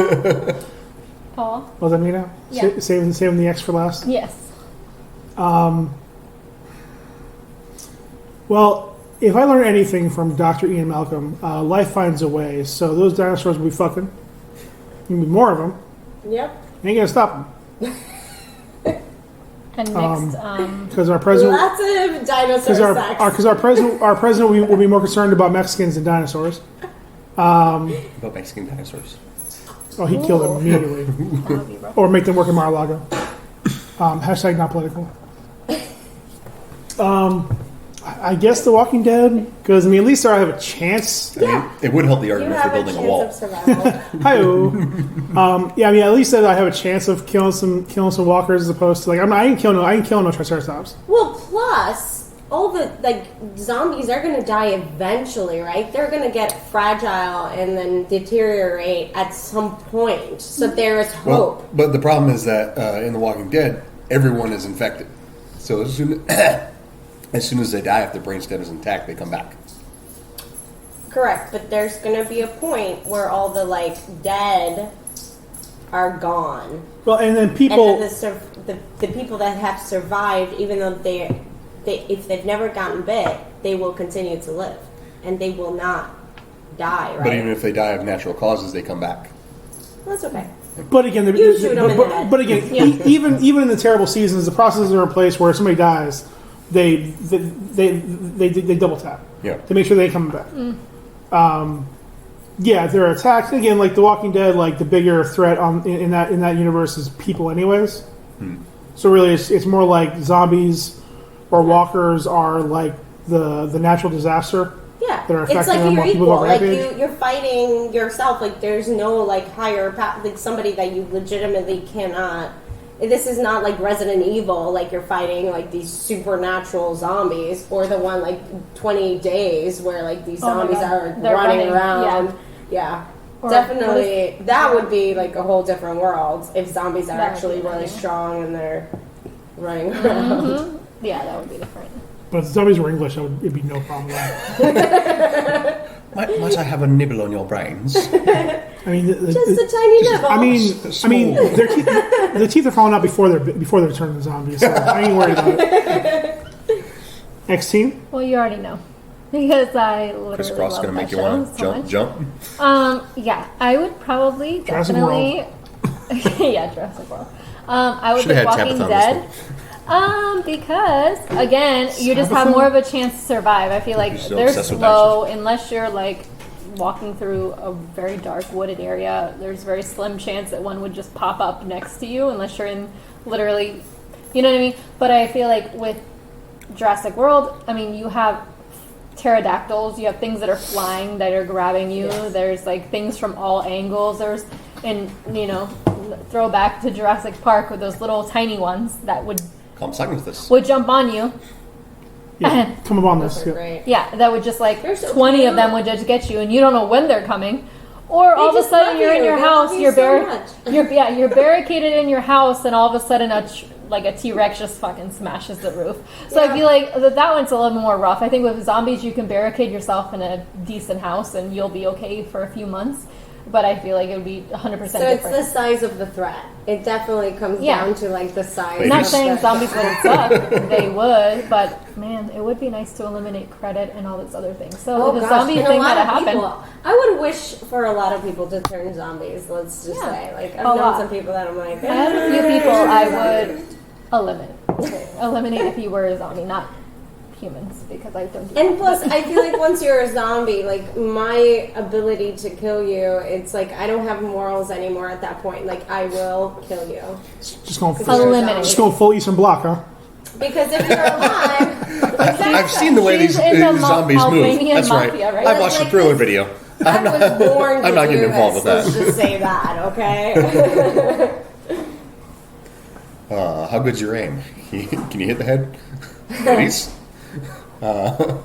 Paul? Was that me now? Yeah. Saving the X for last? Yes. Well, if I learn anything from Dr. Ian Malcolm, life finds a way. So those dinosaurs will be fucking. There'll be more of them. Yep. Ain't gonna stop them. And next, Because our president... Lots of dinosaur sex. Because our president will be more concerned about Mexicans than dinosaurs. About Mexican dinosaurs. Oh, he'd kill them immediately. that would be rough. Or make them work in Mar-a-Lago. Hashtag not political. I I guess The Walking Dead, because I mean, at least there I have a chance. I mean, it would help the You argument for have a building a chance wall. of survival. Hi-oh. Yeah, I mean, at least that I have a chance of killing some walkers as opposed to like I ain't killing no Triceratops. Well, plus all the zombies are going to die eventually, right? They're going to get fragile and then deteriorate at some point. So there is hope. Well, but the problem is that in The Walking Dead, everyone is infected. So as soon as they die, if their brainstem is intact, they come back. Correct, but there's going to be a point where all the dead are gone. Well, and then people. And then the people that have survived, even though if they've never gotten bit, they will continue to live, and they will not die. Right? But even if they die of natural causes, they come back. That's okay. But again, You shoot 'em in the head. but again, Yeah. even in the terrible seasons, the processes are in place where if somebody dies, they double tap. Yeah. To make sure they come back. Yeah, they're attacked again. Like The Walking Dead, like the bigger threat in that universe is people, anyways. So really, it's more like zombies or walkers are like the natural disaster. Yeah, that are it's affecting like them you're while people equal. go Like rampage. you're fighting yourself. Like there's no higher like somebody that you legitimately cannot. This is not like Resident Evil. Like you're fighting these supernatural zombies, or the one 20 Days where these Oh my zombies God. are They're running running, around. Yeah. Or Definitely, that would be a whole different world if zombies are That would actually be really amazing. strong and they're running around. Yeah, that would be different. But if zombies were English, it'd be no problem. Might I have a nibble on your brains? I mean, Just a tiny nibble. I mean, their teeth are falling out before they're turning to zombies. So I ain't worried about it. Next team. Well, you already know. Because I literally Crisscross love gonna make that you show want so to much. jump. Yeah, I would probably Jurassic definitely. Yeah, Jurassic World. I would Should've pick had Walking Tabitha on Dead. this Because again, you just have Tabitha? more of a chance to survive. I feel like You're so they're obsessed with slow unless you're walking through a very dark wooded area. There's a very slim chance that one would just pop up next to you unless you're in literally, you know what I mean? But I feel like with Jurassic World, I mean, you have pterodactyls, you have things that are flying that are grabbing you. Yes. There's things from all angles. There's, and throw back to Jurassic Park with those little tiny ones that would Come second with this. jump on you. Yeah, come up on Those this. are Yeah. great. Yeah, that would just They're so 20 cute. of them would just get you, and you don't know when they're coming. Or all of a just sudden love you're in you. your They house, love you so much. you're barricaded in your house, and all of a sudden a T-Rex just fucking smashes the roof. So I Yeah. feel like that one's a little more rough. I think with zombies you can barricade yourself in a decent house and you'll be okay for a few months. But I feel like it would be 100% So it's different. the size of the threat. It definitely comes Yeah. down to the size. I'm not of saying the zombies wouldn't suck. They would, but man, it would be nice to eliminate credit and all those other things. So Oh, the gosh, zombie and a thing lot had to of happen. people- I would wish for a lot of people to turn zombies. Let's just Yeah. say, I've A known lot. some people that I'm like, I have a few people I would eliminate if you were a zombie, not humans, because I don't do And that. plus, I feel like once you're a zombie, my ability to kill you, it's I don't have morals anymore at that point. I will kill you. Just going Because you're a Eliminate. just zombie. going full Eastern Bloc, huh? Because if you're alive, I've seen the way She's these in the zombies move. Albanian That's mafia, right? I've watched the Like Thriller this- video. I was born to I'm not do getting involved this. with that. Let's just say that, okay? How good's your aim? Can you hit the head? Ladies? So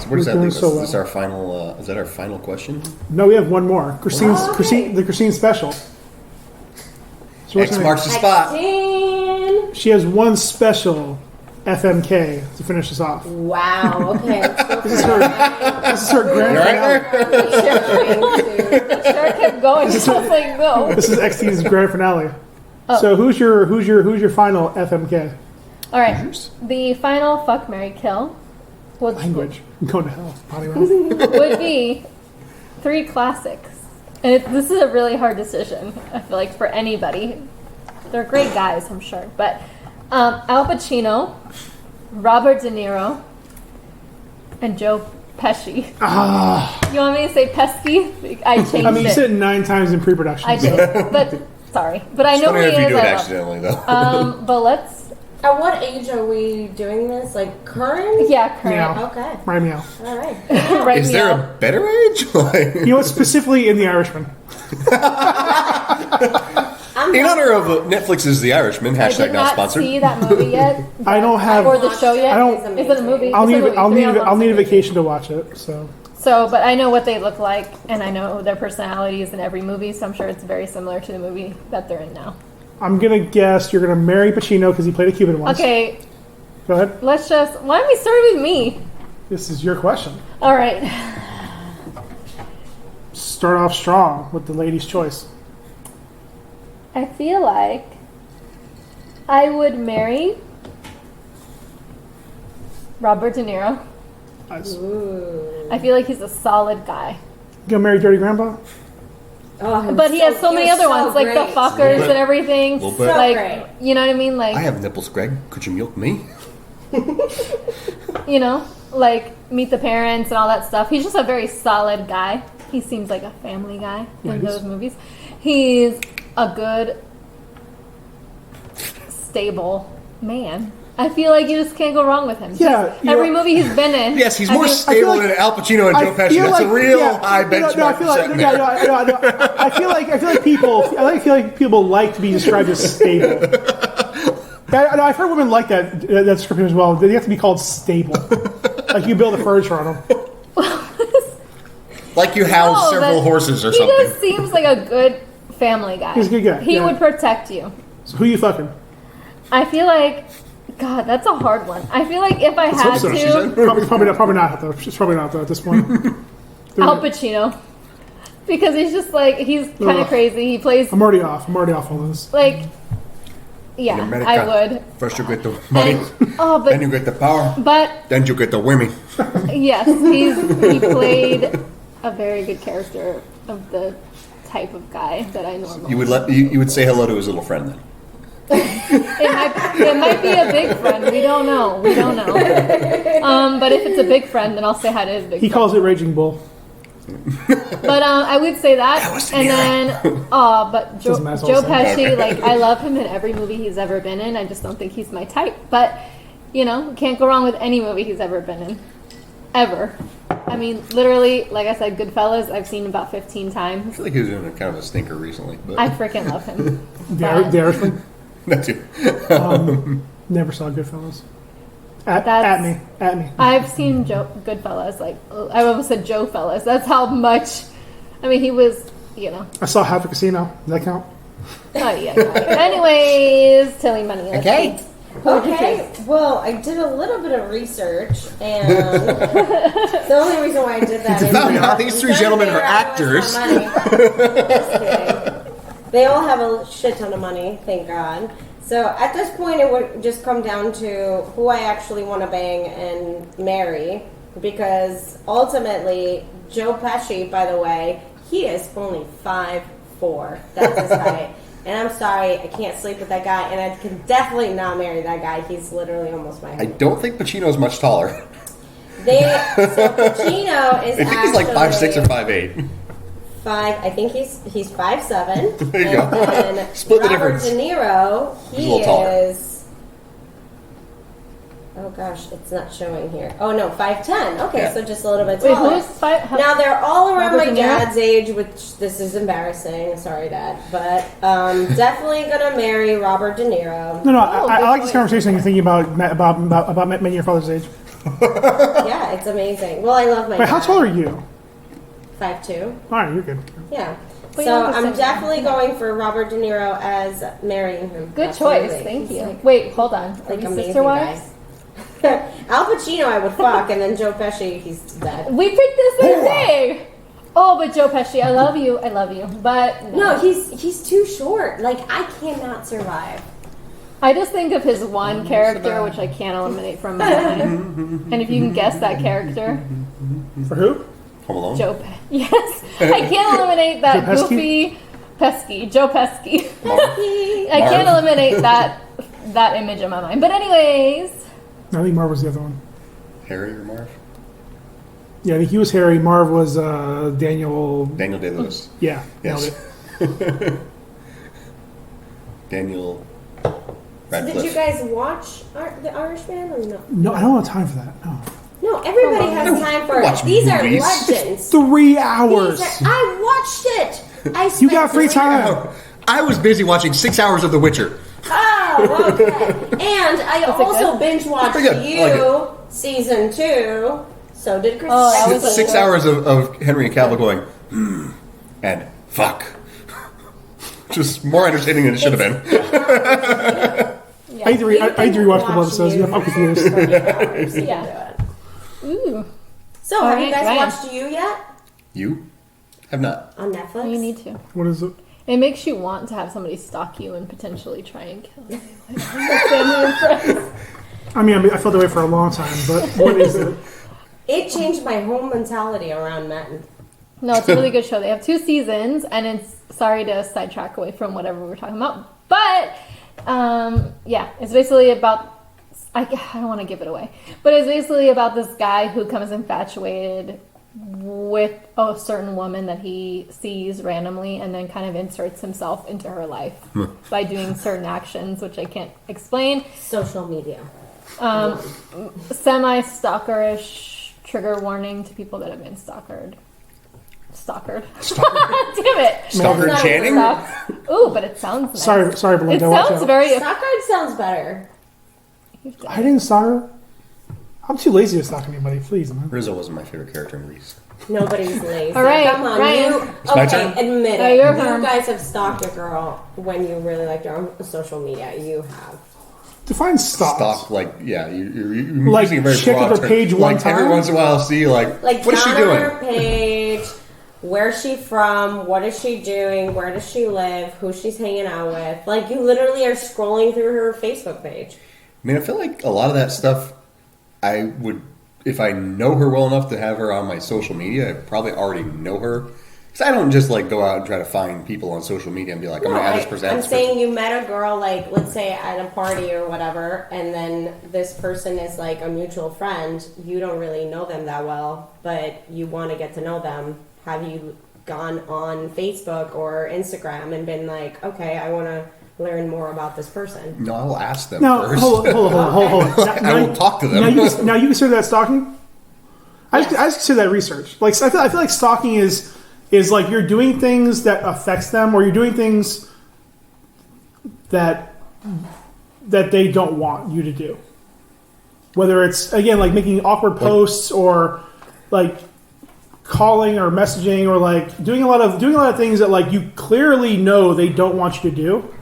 where does that We're doing leave us? so Is this well. our final? Is that our final question? No, we have one more. Okay. Christine special. So what's X her marks the spot. name? She has one special FMK to finish us off. Wow, okay. Let's go for This is her grand You all right finale. there? Sure kept going. I was like, no. This is XT's grand finale. Oh. So who's your final FMK? All right. The final fuck, marry, kill Language. I'm going to hell. Potty mouth. would be 3 classics. And this is a really hard decision, I feel like, for anybody. They're great guys, I'm sure. But Al Pacino, Robert De Niro, and Joe Pesci. You want me to say Pesci? I changed I mean, you it. said it 9 times in pre-production. I did. But, sorry. But I It's know who funnier he if you is. do it I love accidentally, though. But At what age are we doing this? Like current? Yeah, current. Meow. Okay. Right, meow. All right. Right, Is there meow. a better age? Like, You know what? Specifically in The Irishman. in honor of Netflix's The Irishman, I hashtag did not not sponsored. see that movie yet. I don't have. Or the show yet? I don't- Is it a movie? I'll It's a need. movie. I'll 3 need. hours I'll need a long. vacation to watch it. So So, but I know what they look like, and I know their personalities in every movie, so I'm sure it's very similar to the movie that they're in now. I'm gonna guess you're gonna marry Pacino because he played a Cuban once. Okay, Go ahead. let's just. Why don't we start with me? This is your question. All right. Start off strong with the lady's choice. I feel like I would marry Robert De Niro. Nice. Ooh. I feel like he's a solid guy. You gonna marry Dirty Grandpa? Oh, But he has so many other ones, like the great. fuckers Little bit. and everything. Little bit. So Like, great. you know what I mean? Like, I have nipples, Greg. Could you milk me? you know, like Meet the Parents and all that stuff. He's just a very solid guy. He seems like a family guy in Nice. those movies. He's a good, stable man. I feel like you just can't go wrong with him. Yeah, you Every know- movie he's been in. Yes, he's I more feel- stable like- than Al Pacino and Joe Pesci. That's a real high benchmark. No, I feel like setting there. I feel like people. I feel like people like to be described as stable. I've heard women like that description as well. They have to be called stable. Like you build a furniture on them. Like you house No, several but horses or he something. just seems like a good family guy. He's a good guy, He yeah. would protect you. So who you fucking? I feel like, God, that's a hard one. I feel like if I had hope so, she to, said. Probably not though. She's probably not though at this point. Al Pacino, because he's just like he's kind of Ugh. crazy. He plays I'm already off all this. like, yeah, America. I would. First you get the money, Oh, then you but get the power, but then you get the women. yes, he played a very good character of the type of guy that I normally. You would say hello to his little friend then. It might be a big friend. We don't know. But if it's a big friend, then I'll say hi to his big He friend. calls it Raging Bull. But I would say that, was De and Niro. then but Joe Doesn't matter, I'll say. Pesci, like I love him in every movie he's ever been in. I just don't think he's my type. But you know, can't go wrong with any movie he's ever been in, ever. I mean, literally, like I said, Goodfellas, I've seen about 15 I times. feel like he was in a kind of a stinker recently, but I freaking love him. The Irishman. that too. Never saw Goodfellas. That's- At me. I've seen Goodfellas, like I almost said Joe Fellas. That's how much. I mean, he was, you know. I saw Half a Casino. Does that count? Oh yeah. Anyways, Tilly Money. let's Okay. see. Who would you Okay, choose? well, I did a little bit of research, and the only reason why I did that is found out these three gentlemen are actors. Just kidding. They all have a shit ton of money, thank God. So at this point, it would just come down to who I actually want to bang and marry, because ultimately, Joe Pesci, by the way, he is only 5'4". That's his height. And I'm sorry, I can't sleep with that guy, and I can definitely not marry that guy. He's literally almost my I height. don't think Pacino's much taller. So Pacino is I think he's like 5'6" or 5'8". I think he's 5'7". There you and go. then Split the Robert difference. De Niro, He's a he little taller. is. Oh gosh, it's not showing here. Oh no, 5'10". Okay, Yeah. so just a little bit Wait, taller. who's five? Now they're all around Robert my De Niro? dad's age, which this is embarrassing. Sorry, Dad, but definitely gonna marry Robert De Niro. No, Oh, I good like this point. conversation. You're thinking about men your father's age. Yeah, it's amazing. Well, I love my. Wait, how dad. tall are you? 5'2". All right, you're good. Yeah. But So you're the I'm same. definitely going for Robert De Niro as marrying him. Good Absolutely. choice. Thank He's you. like- Wait, hold on. Are like we amazing sister wives? guy. Al Pacino I would fuck, and then Joe Pesci, he's dead. We picked this the other day. Oh, but Joe Pesci, I love you, but No, he's too short. Like I cannot survive. I just think of his one character, which I can't eliminate from my mind. And if you can guess that character, For who? Home Alone. Joe Pesci. Yes, I can't eliminate that Joe Pesci? goofy Pesky, Joe Pesky. Marv. I can't eliminate that image in my mind. But anyways, I think Marv was the other one. Harry or Marv? Yeah, I think he was Harry. Marv was Daniel. Daniel Day-Lewis. Yeah, Yes. nailed it. Daniel. Radcliffe. Did you guys watch The Irishman or no? No, I don't have time for that. No. No, everybody has time for it. Watch These movies. are legends. 3 hours. I watched it. I You got free spent time. I was busy watching 6 hours of The Witcher. Oh, okay. And I also binge watched Pretty good. I like season 2. So did Chris. Oh, I was 6 hours of Henry Cavill going, and fuck. Just more entertaining than it should have been. Yeah. I need to rewatch a couple episodes. Yeah, I'm confused. Yeah. Ooh. So, have you Alright, guys Ryan. watched You yet? You have not. On Netflix? You need to. What is it? It makes you want to have somebody stalk you and potentially try and kill you. Like, family and friends. I mean, I felt that way for a long time, but what is it? It changed my whole mentality around men. No, it's a really good show. They have 2 seasons, and it's, sorry to sidetrack away from whatever we were talking about, but yeah, it's basically about, I don't want to give it away, but it's basically about this guy who becomes infatuated with a certain woman that he sees randomly and then kind of inserts himself into her life by doing certain actions, which I can't explain. Social media. Semi-stalkerish, trigger warning to people that have been stalkered. Damn it. Stalker That's not Channing? Stalk. Ooh, but it sounds nice. Sorry, It Belinda. Watch sounds out. very. Stalker sounds better. I didn't stalk her. I'm too lazy to stalk anybody. Please, man. Rizzo wasn't my favorite character in Grease. Nobody's lazy. All right, Come on, Ryan. you. my Okay, turn? admit No, it. your You turn. guys have stalked a girl when you really liked her on social media. You have. Define stalk. Stalk, like, yeah, you're Like, using a very check broad her term. page one like, every time? once in a while, see, like Like, what is she down doing? on her page, where's she from, what is she doing, where does she live, who she's hanging out with. Like, you literally are scrolling through her Facebook page. I mean, I feel like a lot of that stuff, I would, if I know her well enough to have her on my social media, I probably already know her. Because I don't just, like, go out and try to find people on social media and be like, I'm going to add this person. I'm saying you met a girl, like, let's say at a party or whatever, and then this person is, like, a mutual friend. You don't really know them that well, but you want to get to know them. Have you gone on Facebook or Instagram and been like, okay, I want to learn more about this person? No, I will ask them Now, first. hold on. I will talk to them. Now you consider that stalking? I just consider that research. Like, I feel like stalking is like you're doing things that affects them, or you're doing things that they don't want you to do. Whether it's, again, like making awkward posts, or like calling or messaging, or like doing a lot of things that, like, you clearly know they don't want you to do.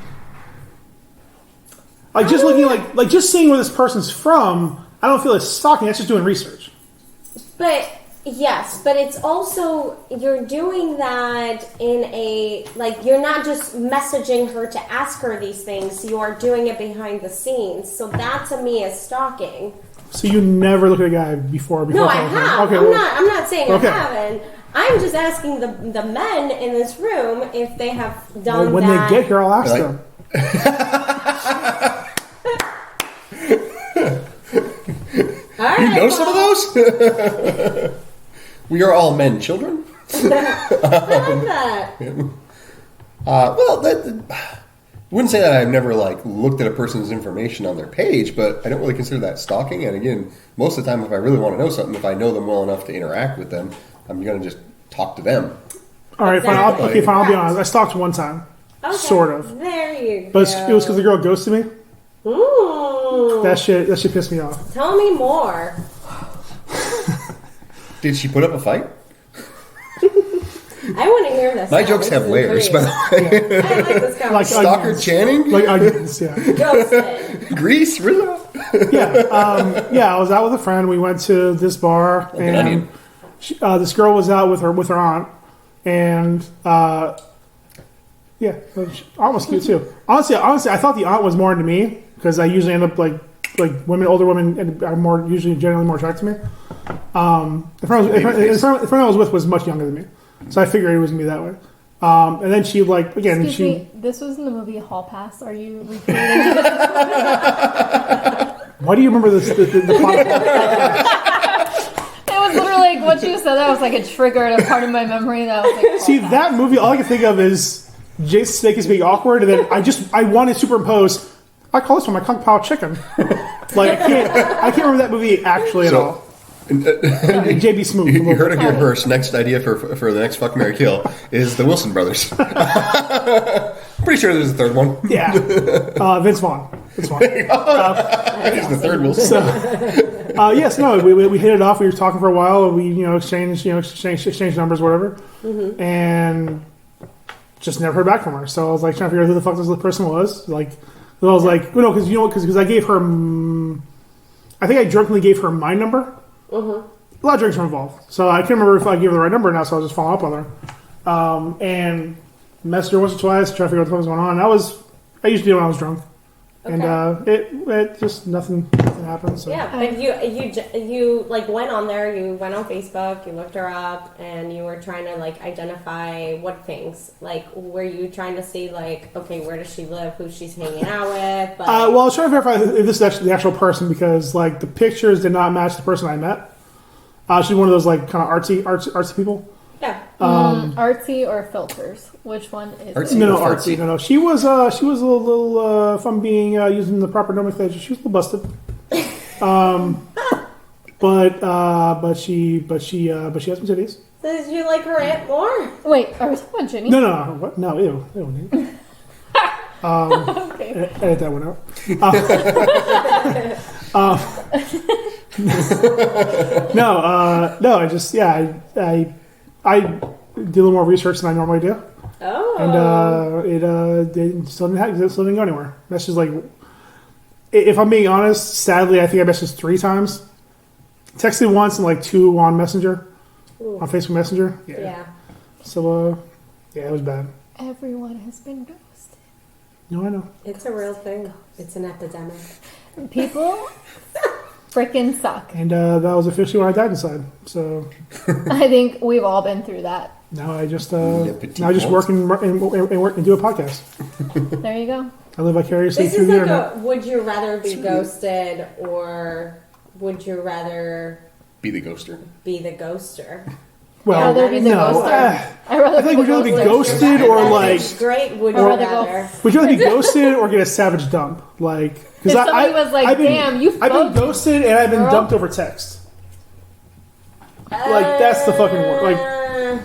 Like, just looking, like just seeing where this person's from, I don't feel it's stalking. That's just doing research. But yes, but it's also, you're doing that in a, like, you're not just messaging her to ask her these things, you are doing it behind the scenes. So that to me is stalking. So you never look at a guy before No, I talking. have. Okay, I'm not saying okay. I haven't. I'm just asking the men in this room if they have done when that. they get here, I'll ask Like- them. All right, You know some of those? We are all men, children. I like that. Well, wouldn't say that I've never, like, looked at a person's information on their page, but I don't really consider that stalking. And again, most of the time, if I really want to know something, if I know them well enough to interact with them, I'm going to just talk to them. All right, fine. Exactly. I'll be honest. I stalked one time, Okay, sort of, There you go. but it was because the girl ghosted me. Ooh. That shit pissed me off. Tell me more. Did she put up a fight? I want to hear this. My now. jokes This have is layers, by intriguing. the way. I like this Like, conversation. Stalker Channing? Like, yeah, Ghosted. Grease? Rizzo? yeah. I was out with a friend. We went to this bar, an and onion. this girl was out with her aunt, and yeah, aunt was cute too. Honestly, I thought the aunt was more into me, because I usually end up like older women are generally more attracted to me. The friend I was with was much younger than me, so I figured it was gonna be that way. And then she Excuse me, this was in the movie Hall Pass. Are you recreating this? Why do you remember this? The plot? It was literally like what you said. That was like a trigger and a part of my memory. That was like, See, that movie, all I can think of is Jason Sudeikis being awkward, and then I want to superimpose I call this one my kung pao chicken. Like I can't remember that movie actually at all. JB Smoove. You heard it here first. Next idea for the next Fuck, Marry, Kill is the Wilson brothers. Pretty sure there's a third one. Yeah. Vince Vaughn. He's the third Wilson. Yes, no, we hit it off. We were talking for a while. And we exchanged numbers, whatever, and just never heard back from her. So I was like trying to figure out who the fuck this person was. Like, I was like, because I gave her, I think I drunkenly gave her my number. A lot of drinks were involved, so I can't remember if I gave her the right number now. So I was just following up with her, and messaged her once or twice, trying to figure out what was going on. I used to do it when I was drunk. Okay. And it just nothing happened. So. Yeah, but you like went on there. You went on Facebook. You looked her up, and you were trying to like identify what things. Like, were you trying to see like, okay, where does she live? Who she's hanging out with? Like, well, I was trying to verify if this is actually the actual person because like the pictures did not match the person I met. She's one of those like kind of artsy people. yeah. Artsy or filters? Which one is Artsy. it? No, Or artsy. No. She was a little if I'm being using the proper nomenclature, she was a little busted. But she has some titties. So did you like her aunt more? Wait, are we talking about Ginny? No. What? No, ew. Okay. Edit that one out. No. I just I did a little more research than I normally do. Oh. And it still didn't go anywhere. That's just like, if I'm being honest, sadly, I think I messaged 3 times. Texted once and like 2 on Messenger, on Facebook Messenger. Yeah. So, it was bad. Everyone has been ghosted. No, I know. It's a real thing. It's an epidemic. People freaking suck. And that was officially when I died inside. So I think we've all been through that. now I just work and do a podcast. There you go. I live vicariously This through is the like internet. would you rather be ghosted or would you rather Be the ghoster. be the ghoster? Well, I'd rather be the no. ghoster. I'd rather I think be would you rather be the ghoster. ghosted or That like is great. Would I'd you rather go- rather? would you rather be ghosted or get a savage dump? Like If somebody was like, "Damn, you I've been fucked ghosted and I've been girl." dumped over text. Like that's the fucking word. Like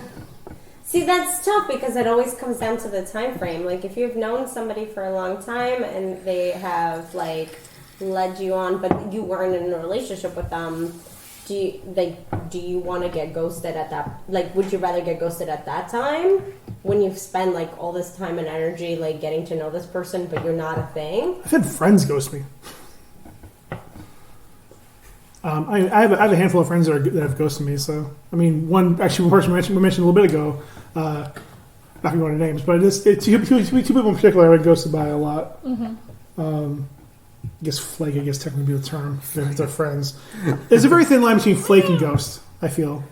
See, that's tough because it always comes down to the time frame. Like, if you've known somebody for a long time and they have like led you on, but you weren't in a relationship with them, do you want to get ghosted at that? Like, would you rather get ghosted at that time when you've spent like all this time and energy like getting to know this person, but you're not a thing? I've had friends ghost me. I have a handful of friends that have ghosted me. So I mean, one person we mentioned a little bit ago. Not gonna go into names, but it's two people in particular I've been ghosted by a lot. I guess flake, technically be the term. They're friends. There's a very thin line between flake and ghost, I feel.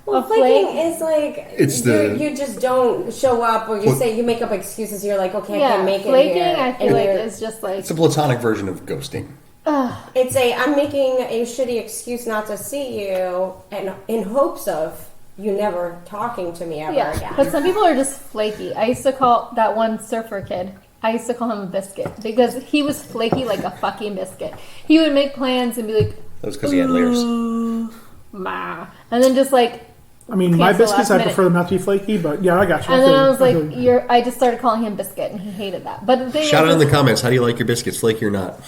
Well, A flaking flake- is like It's you just don't show up, or you make up excuses. You're like, okay, I Yeah, can make flaking, it here. I feel and like you're- is just like It's a platonic version of ghosting. It's I'm making a shitty excuse not to see you, and in hopes of you never talking to me ever again. But some people are just flaky. I used to call that one surfer kid. I used to call him a biscuit because he was flaky like a fucking biscuit. He would make plans and be like, That was because he had layers. "Ma," and then just like. I mean, my Cancel biscuits, last I prefer them not to be flaky, but yeah, I got you. And then I was like, feel you. I just started calling him biscuit, and he hated that. But the thing Shout is, out in the comments. How do you like your biscuits? Flaky or not?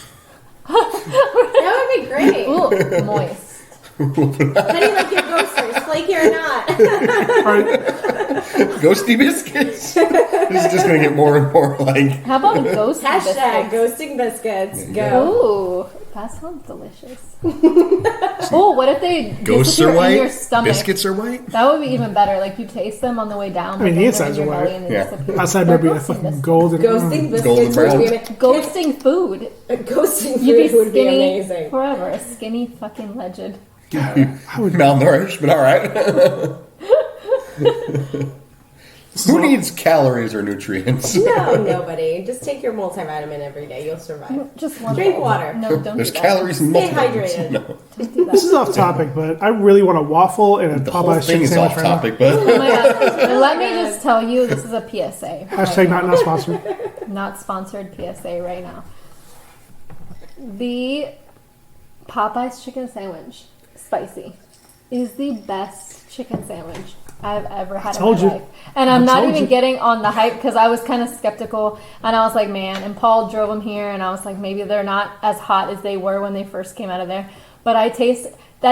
That would be great. ooh, moist. How do you like your ghosters, flaky or not? All right, Ghosty biscuits. This is just going to get more and more like. How about ghost Hashtag biscuits? ghosting biscuits. Go. Ooh, that sounds delicious. Oh, what if they Ghosts disappear are white. in your stomach? Biscuits are white. That would be even better. Like you taste them on the way down. I mean, but the then they're insides in your are belly white. and they Yeah. disappear. outside They're there be a ghosting fucking biscuits. golden. Ghosting biscuits Golden brown. would be Ghosting food. ghosting You'd be food would be skinny amazing. forever. A skinny fucking legend. Malnourished, but all right. Who needs calories or nutrients? No, nobody. Just take your multivitamin every day. You'll survive. Just one. Drink water. No, don't There's do that. calories in Stay multivitamins. hydrated. No. Don't do This that. is off topic, but I really want a waffle and a The whole Popeye thing chicken is sandwich off right now. topic, but Oh my god. And let me just tell you, this is a PSA. Hashtag not sponsored. Not sponsored PSA right now. The Popeye's chicken sandwich, spicy, is the best chicken sandwich I've ever had in my life. And I'm not even getting on the hype because I was kind of skeptical. And I was like, man, and Paul drove them here. And I was like, maybe they're not as hot as they were when they first came out of there. But that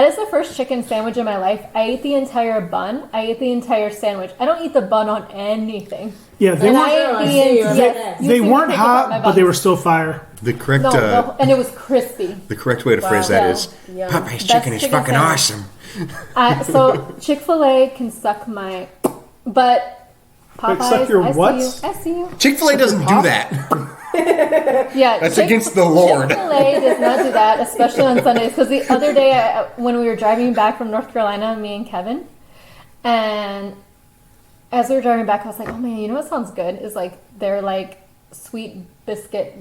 is the first chicken sandwich in my life. I ate the entire bun. I ate the entire sandwich. I don't eat the bun on anything. Yeah, they weren't hot, but they were still fire. The correct and it was crispy. The correct way to phrase that is Popeye's chicken is fucking awesome. So Chick-fil-A can suck my, but Popeyes, suck your what? I see you. Chick-fil-A doesn't do that. Yeah, that's against the Lord. Chick-fil-A does not do that, especially on Sundays. Because the other day, when we were driving back from North Carolina, me and Kevin, and as we were driving back, I was like, "Oh man, you know what sounds good? Is like they're like sweet biscuit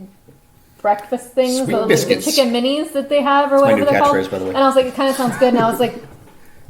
breakfast things, Sweet those biscuits. chicken minis that they have or whatever they're called." By the way. And I was like, "It kind of sounds good." And I was like,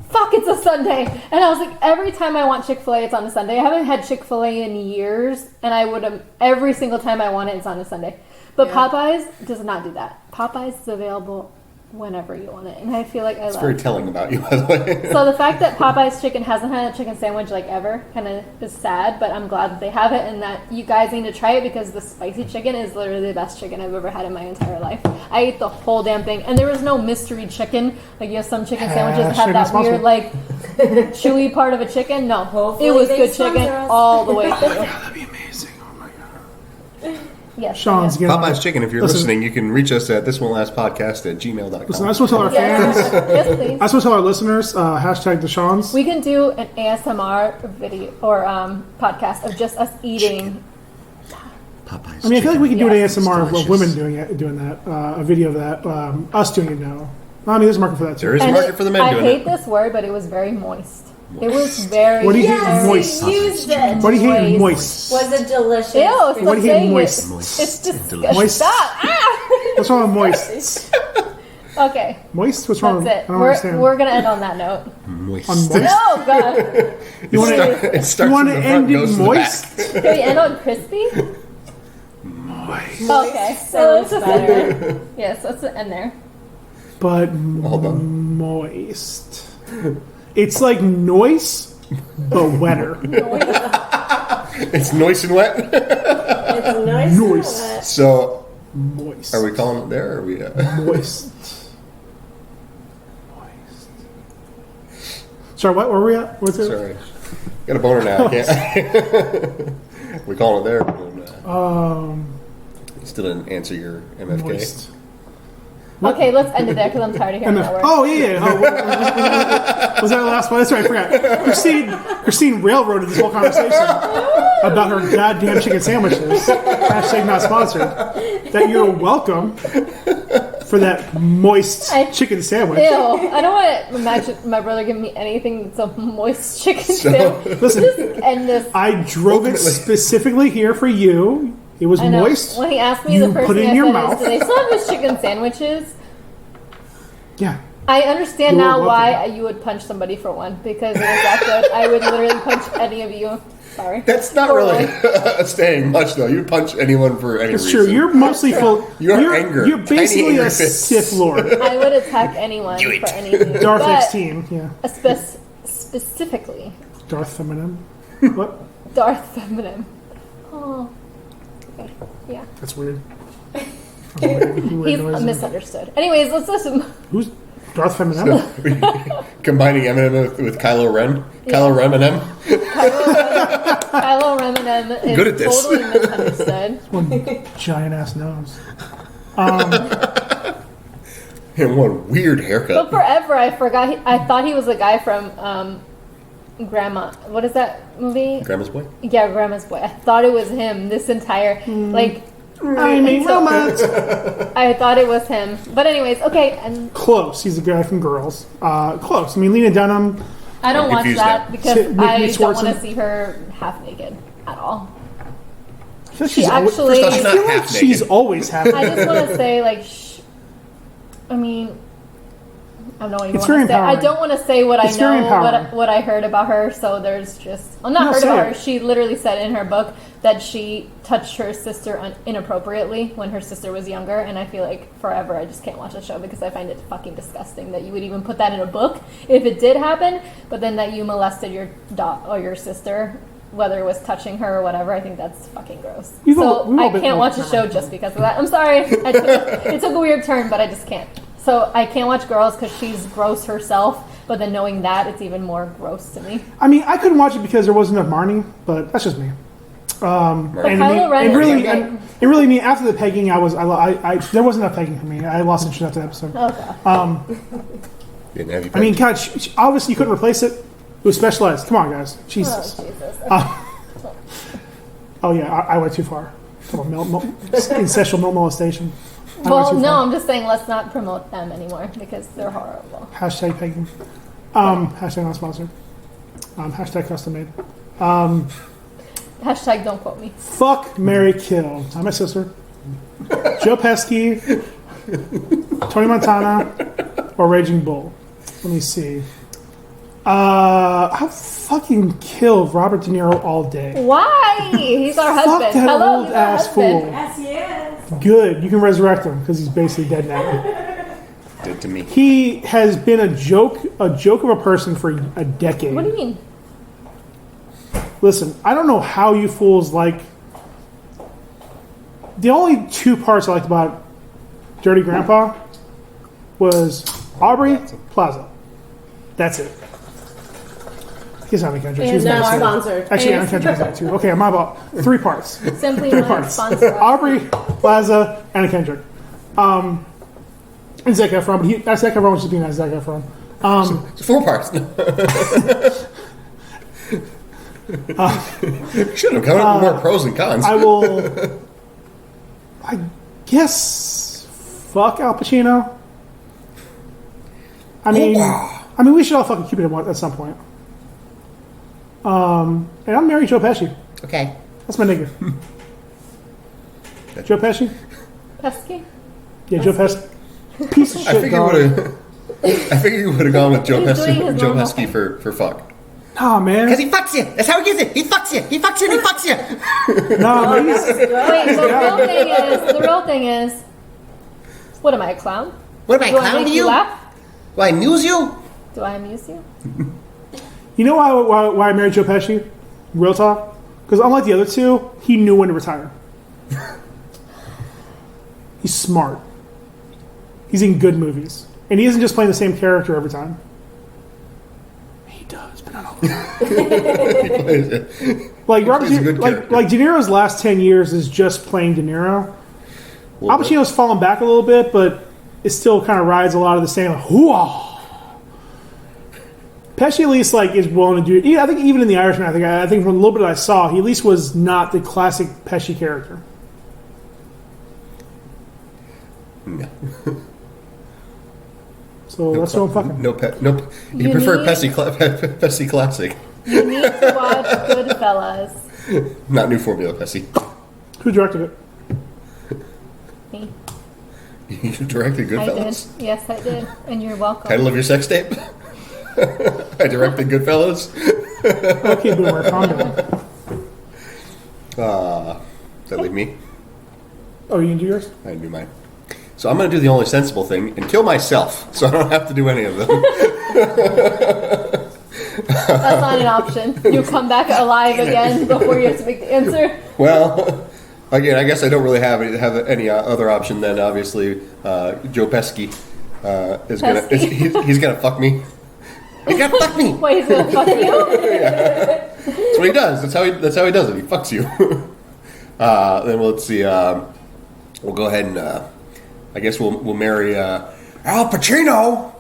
"Fuck, it's a Sunday!" And I was like, every time I want Chick-fil-A, it's on a Sunday. I haven't had Chick-fil-A in years, and I would have every single time I want it, it's on a Sunday. But Popeyes does not do that. Popeyes is available whenever you want it, and I feel like It's very telling about you, by the way. So the fact that Popeye's chicken hasn't had a chicken sandwich like ever kind of is sad, but I'm glad that they have it and that you guys need to try it because the spicy chicken is literally the best chicken I've ever had in my entire life. I ate the whole damn thing, and there was no mystery chicken. Like you have some chicken sandwiches that have that weird like chewy part of a chicken. No, Hopefully it was they good sponsor chicken us. all the way through. That'd be amazing. Oh my god. Yes, Sean's getting Popeye's Chicken, if you're listening, you can reach us at thiswontlastpodcast@gmail.com. Listen, I just want to tell our Yes, fans, yes, please. I just want to tell our listeners, hashtag the Sean's. We can do an ASMR video or podcast of just us eating. Popeye's I mean, I feel like we can do an Yes. ASMR of Delicious. women doing that, a video of that, us doing it now. I mean, there's a market for that too. There is a market for the men I doing hate it. this word, but it was very moist. It was very. What do you hate Yes, moist? he used it. What do you hate moist? Was it delicious? Ew, it's What do you hate saying it. moist? It's just Moist? stop. Ah! What's wrong with moist? Okay, Moist? What's wrong? that's it. I don't understand. We're gonna end on that note. Moist. On moist? Oh god, You want It starts to in the front, end goes it to the moist? back. can we end on crispy? Moist. Okay, so Sounds let's just better. end there. Yes, let's end there. But Hold on. moist. It's like noise, but wetter. It's nice and wet. It's nice. Noise. and wet. So, Moist. are we calling it there? Or are we? Moist. Moist. Sorry, what were we at? What's it? Sorry, got a boner now. I can't. We calling it there. Still didn't answer your MFK. Moist. Okay, let's end it there because I'm tired of hearing that word. Oh yeah. Oh, was that the last one? That's right. I forgot. Christine railroaded this whole conversation about her goddamn chicken sandwiches. Hashtag not sponsored. That you're welcome for that moist chicken sandwich. Ew, I don't want to imagine my brother giving me anything that's a moist chicken So- sandwich. Listen, Just end this. I drove it specifically here for you. It was I know. moist. When he asked me, You the first put it thing in I your said mouth. is, "Do they still have those chicken sandwiches?" Yeah. I understand You're now welcome. why you would punch somebody for one because it was that good. I would literally punch any of you. Sorry. That's not For really one. saying much, though. You punch anyone for any It's reason. true. You're mostly full. You're anger. You're basically Tiny a anger fists. Sith Lord. I would attack anyone Do it. for anything. Darth but X-Team. Yeah. Specifically, Darth Feminine. What? Darth Feminine. Oh. Okay. Yeah. That's weird. Weird He's noise. misunderstood. Anyways, let's listen. Who's Darth Feminine? Combining Eminem with Kylo Ren. Kylo Ren and M. Kylo Ren and M is Good at this. totally misunderstood. One giant ass nose. And one weird haircut. But forever, I forgot. I thought he was the guy from Grandma. What is that movie? Grandma's boy. Yeah, Grandma's Boy. I thought it was him. This entire like. I mean, until- romance. I thought it was him. But anyways, okay. And Close. He's the guy from Girls. Close. I mean, Lena Dunham. I don't I'm watch confused that now. because Nick I don't want Swartzen? to see her half naked at all. I feel like She she's actually. First off, she's not I feel like half she's naked. always happy. I just want to say, like, I mean, I don't know what you It's want very to say. I empowering. don't want to say what It's I very know, empowering. what I heard about her. So there's just, well, not No, heard say about it. her. She literally said in her book, that she touched her sister inappropriately when her sister was younger, and I feel like forever I just can't watch the show because I find it fucking disgusting that you would even put that in a book if it did happen, but then that you molested your or your sister, whether it was touching her or whatever. I think that's fucking gross. I can't watch a show just because of that. I'm sorry. It took a weird turn, but I just can't. So I can't watch Girls because she's gross herself, but then knowing that, it's even more gross to me. I mean, I couldn't watch it because there wasn't enough Marnie, but that's just me. It really mean after the pegging, there wasn't enough pegging for me. I lost interest after that episode. Okay. I mean, God, obviously you couldn't replace it. It was specialized. Come on, guys. Jesus. Oh yeah, I went too far. Incestual milk molestation. Well, no, I'm just saying let's not promote them anymore because they're horrible. Hashtag pegging. Hashtag not sponsored. Hashtag custom made. Hashtag don't quote me. Fuck, marry, kill. I'm my sister. Joe Pesci, Tony Montana, or Raging Bull. Let me see. I'll fucking kill Robert De Niro all day. Why? He's our husband. Fuck that Hello, old ass fool. Yes, he is. Good. You can resurrect him because he's basically dead now. Good to me. He has been a joke of a person for a decade. What do you mean? Listen, I don't know how you fools like. The only two parts I liked about Dirty Grandpa was Aubrey Plaza. That's it. He's not a country. And now sponsored. Actually, Anna Kendrick is that too. Okay, I'm about 3 parts. Simply 3 not parts. sponsored. Aubrey Plaza, Anna Kendrick, and Zac Efron. But Zac Efron was just being nice. Zac Efron. It's 4 parts. Should have come up with more pros and cons. I guess, fuck Al Pacino. I mean, we should all fucking keep it at some point. And I'm married Joe Pesci. Okay. That's my nigga. Joe Pesci? Pesky? Yeah, Joe Pesci. Piece of shit. I figured you would have gone with Joe Pesci for fuck. Nah, man. Because he fucks you. That's how he gets it. He fucks you. He fucks you and he fucks you. Nah, man. Wait, the real thing is, what am I, a clown? What am I, clown to you? Laugh? Do I amuse you? Do I amuse you? You know why I married Joe Pesci? Real talk? Because unlike the other two, he knew when to retire. He's smart. He's in good movies. And he isn't just playing the same character every time. He does, but not all the time. Like Robert, like De Niro's last 10 years is just playing De Niro. Al Pacino's fallen back a little bit, but it still kind of rides a lot of the same. Like, hoo-ah. Pesci at least is willing to do it. I think even in The Irishman, I think from a little bit I saw, he at least was not the classic Pesci character. No. So that's what I'm fucking. No. You prefer Pesci classic. You need to watch Goodfellas. Not New Formula Pesci. Who directed it? Me. You directed Goodfellas? I did. Yes, I did. And you're welcome. Title of your sex tape? I directed Goodfellas. Okay, boomer, calm down. Does that leave me? Oh, you can do yours? I can do mine. So I'm going to do the only sensible thing and kill myself, so I don't have to do any of them. That's not an option. You come back alive again before you have to make the answer. Well, again, I guess I don't really have any other option than obviously Joe Pesci is gonna he's gonna fuck me. He's gonna fuck me. Wait, he's gonna fuck you? Yeah. That's what he does. That's how he does it. He fucks you. Then let's see. We'll go ahead and I guess we'll marry Al Pacino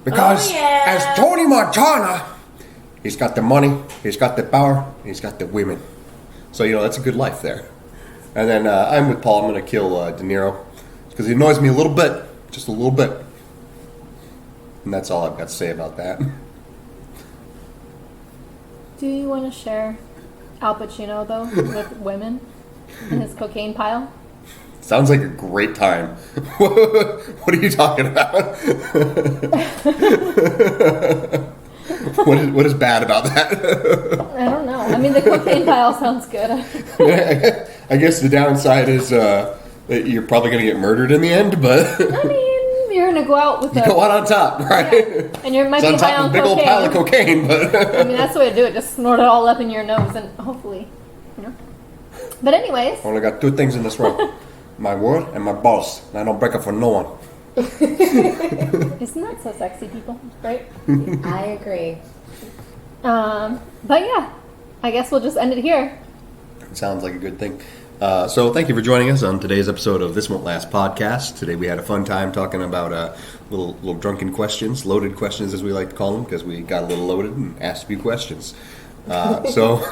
because as Tony Montana, he's got the money, he's got the power, and he's got the women. So that's a good life there. And then I'm with Paul. I'm going to kill De Niro because he annoys me a little bit, just a little bit. And that's all I've got to say about that. Do you want to share Al Pacino, though, with women and his cocaine pile? Sounds like a great time. What are you talking about? What is bad about that? I don't know. I mean, the cocaine pile sounds good. I guess the downside is that you're probably going to get murdered in the end, but I mean, you're gonna go out with you go out on top, right? Yeah. And you might It's be on top high of on a big old cocaine. pile of cocaine, but I mean, that's the way to do it. Just snort it all up in your nose, and hopefully, you know. But anyways, I only got two things in this world: my word and my balls. And I don't break it for no one. isn't that so sexy, people? Right? I agree. But yeah, I guess we'll just end it here. Sounds like a good thing. So thank you for joining us on today's episode of This Wont Last Podcast. Today we had a fun time talking about little drunken questions, loaded questions as we like to call them, because we got a little loaded and asked a few questions. So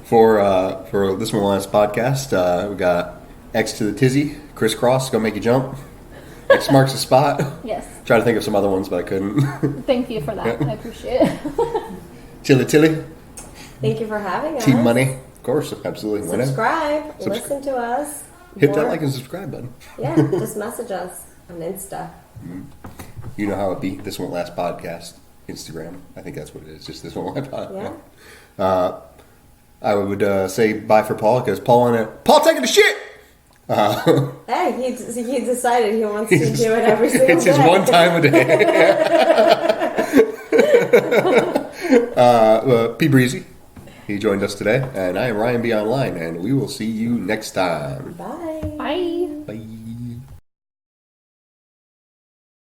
for This Wont Last Podcast, we got X to the tizzy, crisscross, gonna make you jump. X marks the spot. Yes. Try to think of some other ones, but I couldn't. Thank you for that. I appreciate it. Tilly, Thank you for having us. Team Money, of course, absolutely. Why not? Subscribe. Listen to us. Hit that More. like and subscribe button. Yeah, just message us on Insta. You know how it be. This Won't Last Podcast, Instagram. I think that's what it is. Just This Won't Last Podcast. Yeah. I would say bye for Paul because Paul taking the shit. Hey, he decided he wants to do it every single day. It's his one time a day. P. Breezy, he joined us today, and I am Ryan B. Online, and we will see you next time. Bye.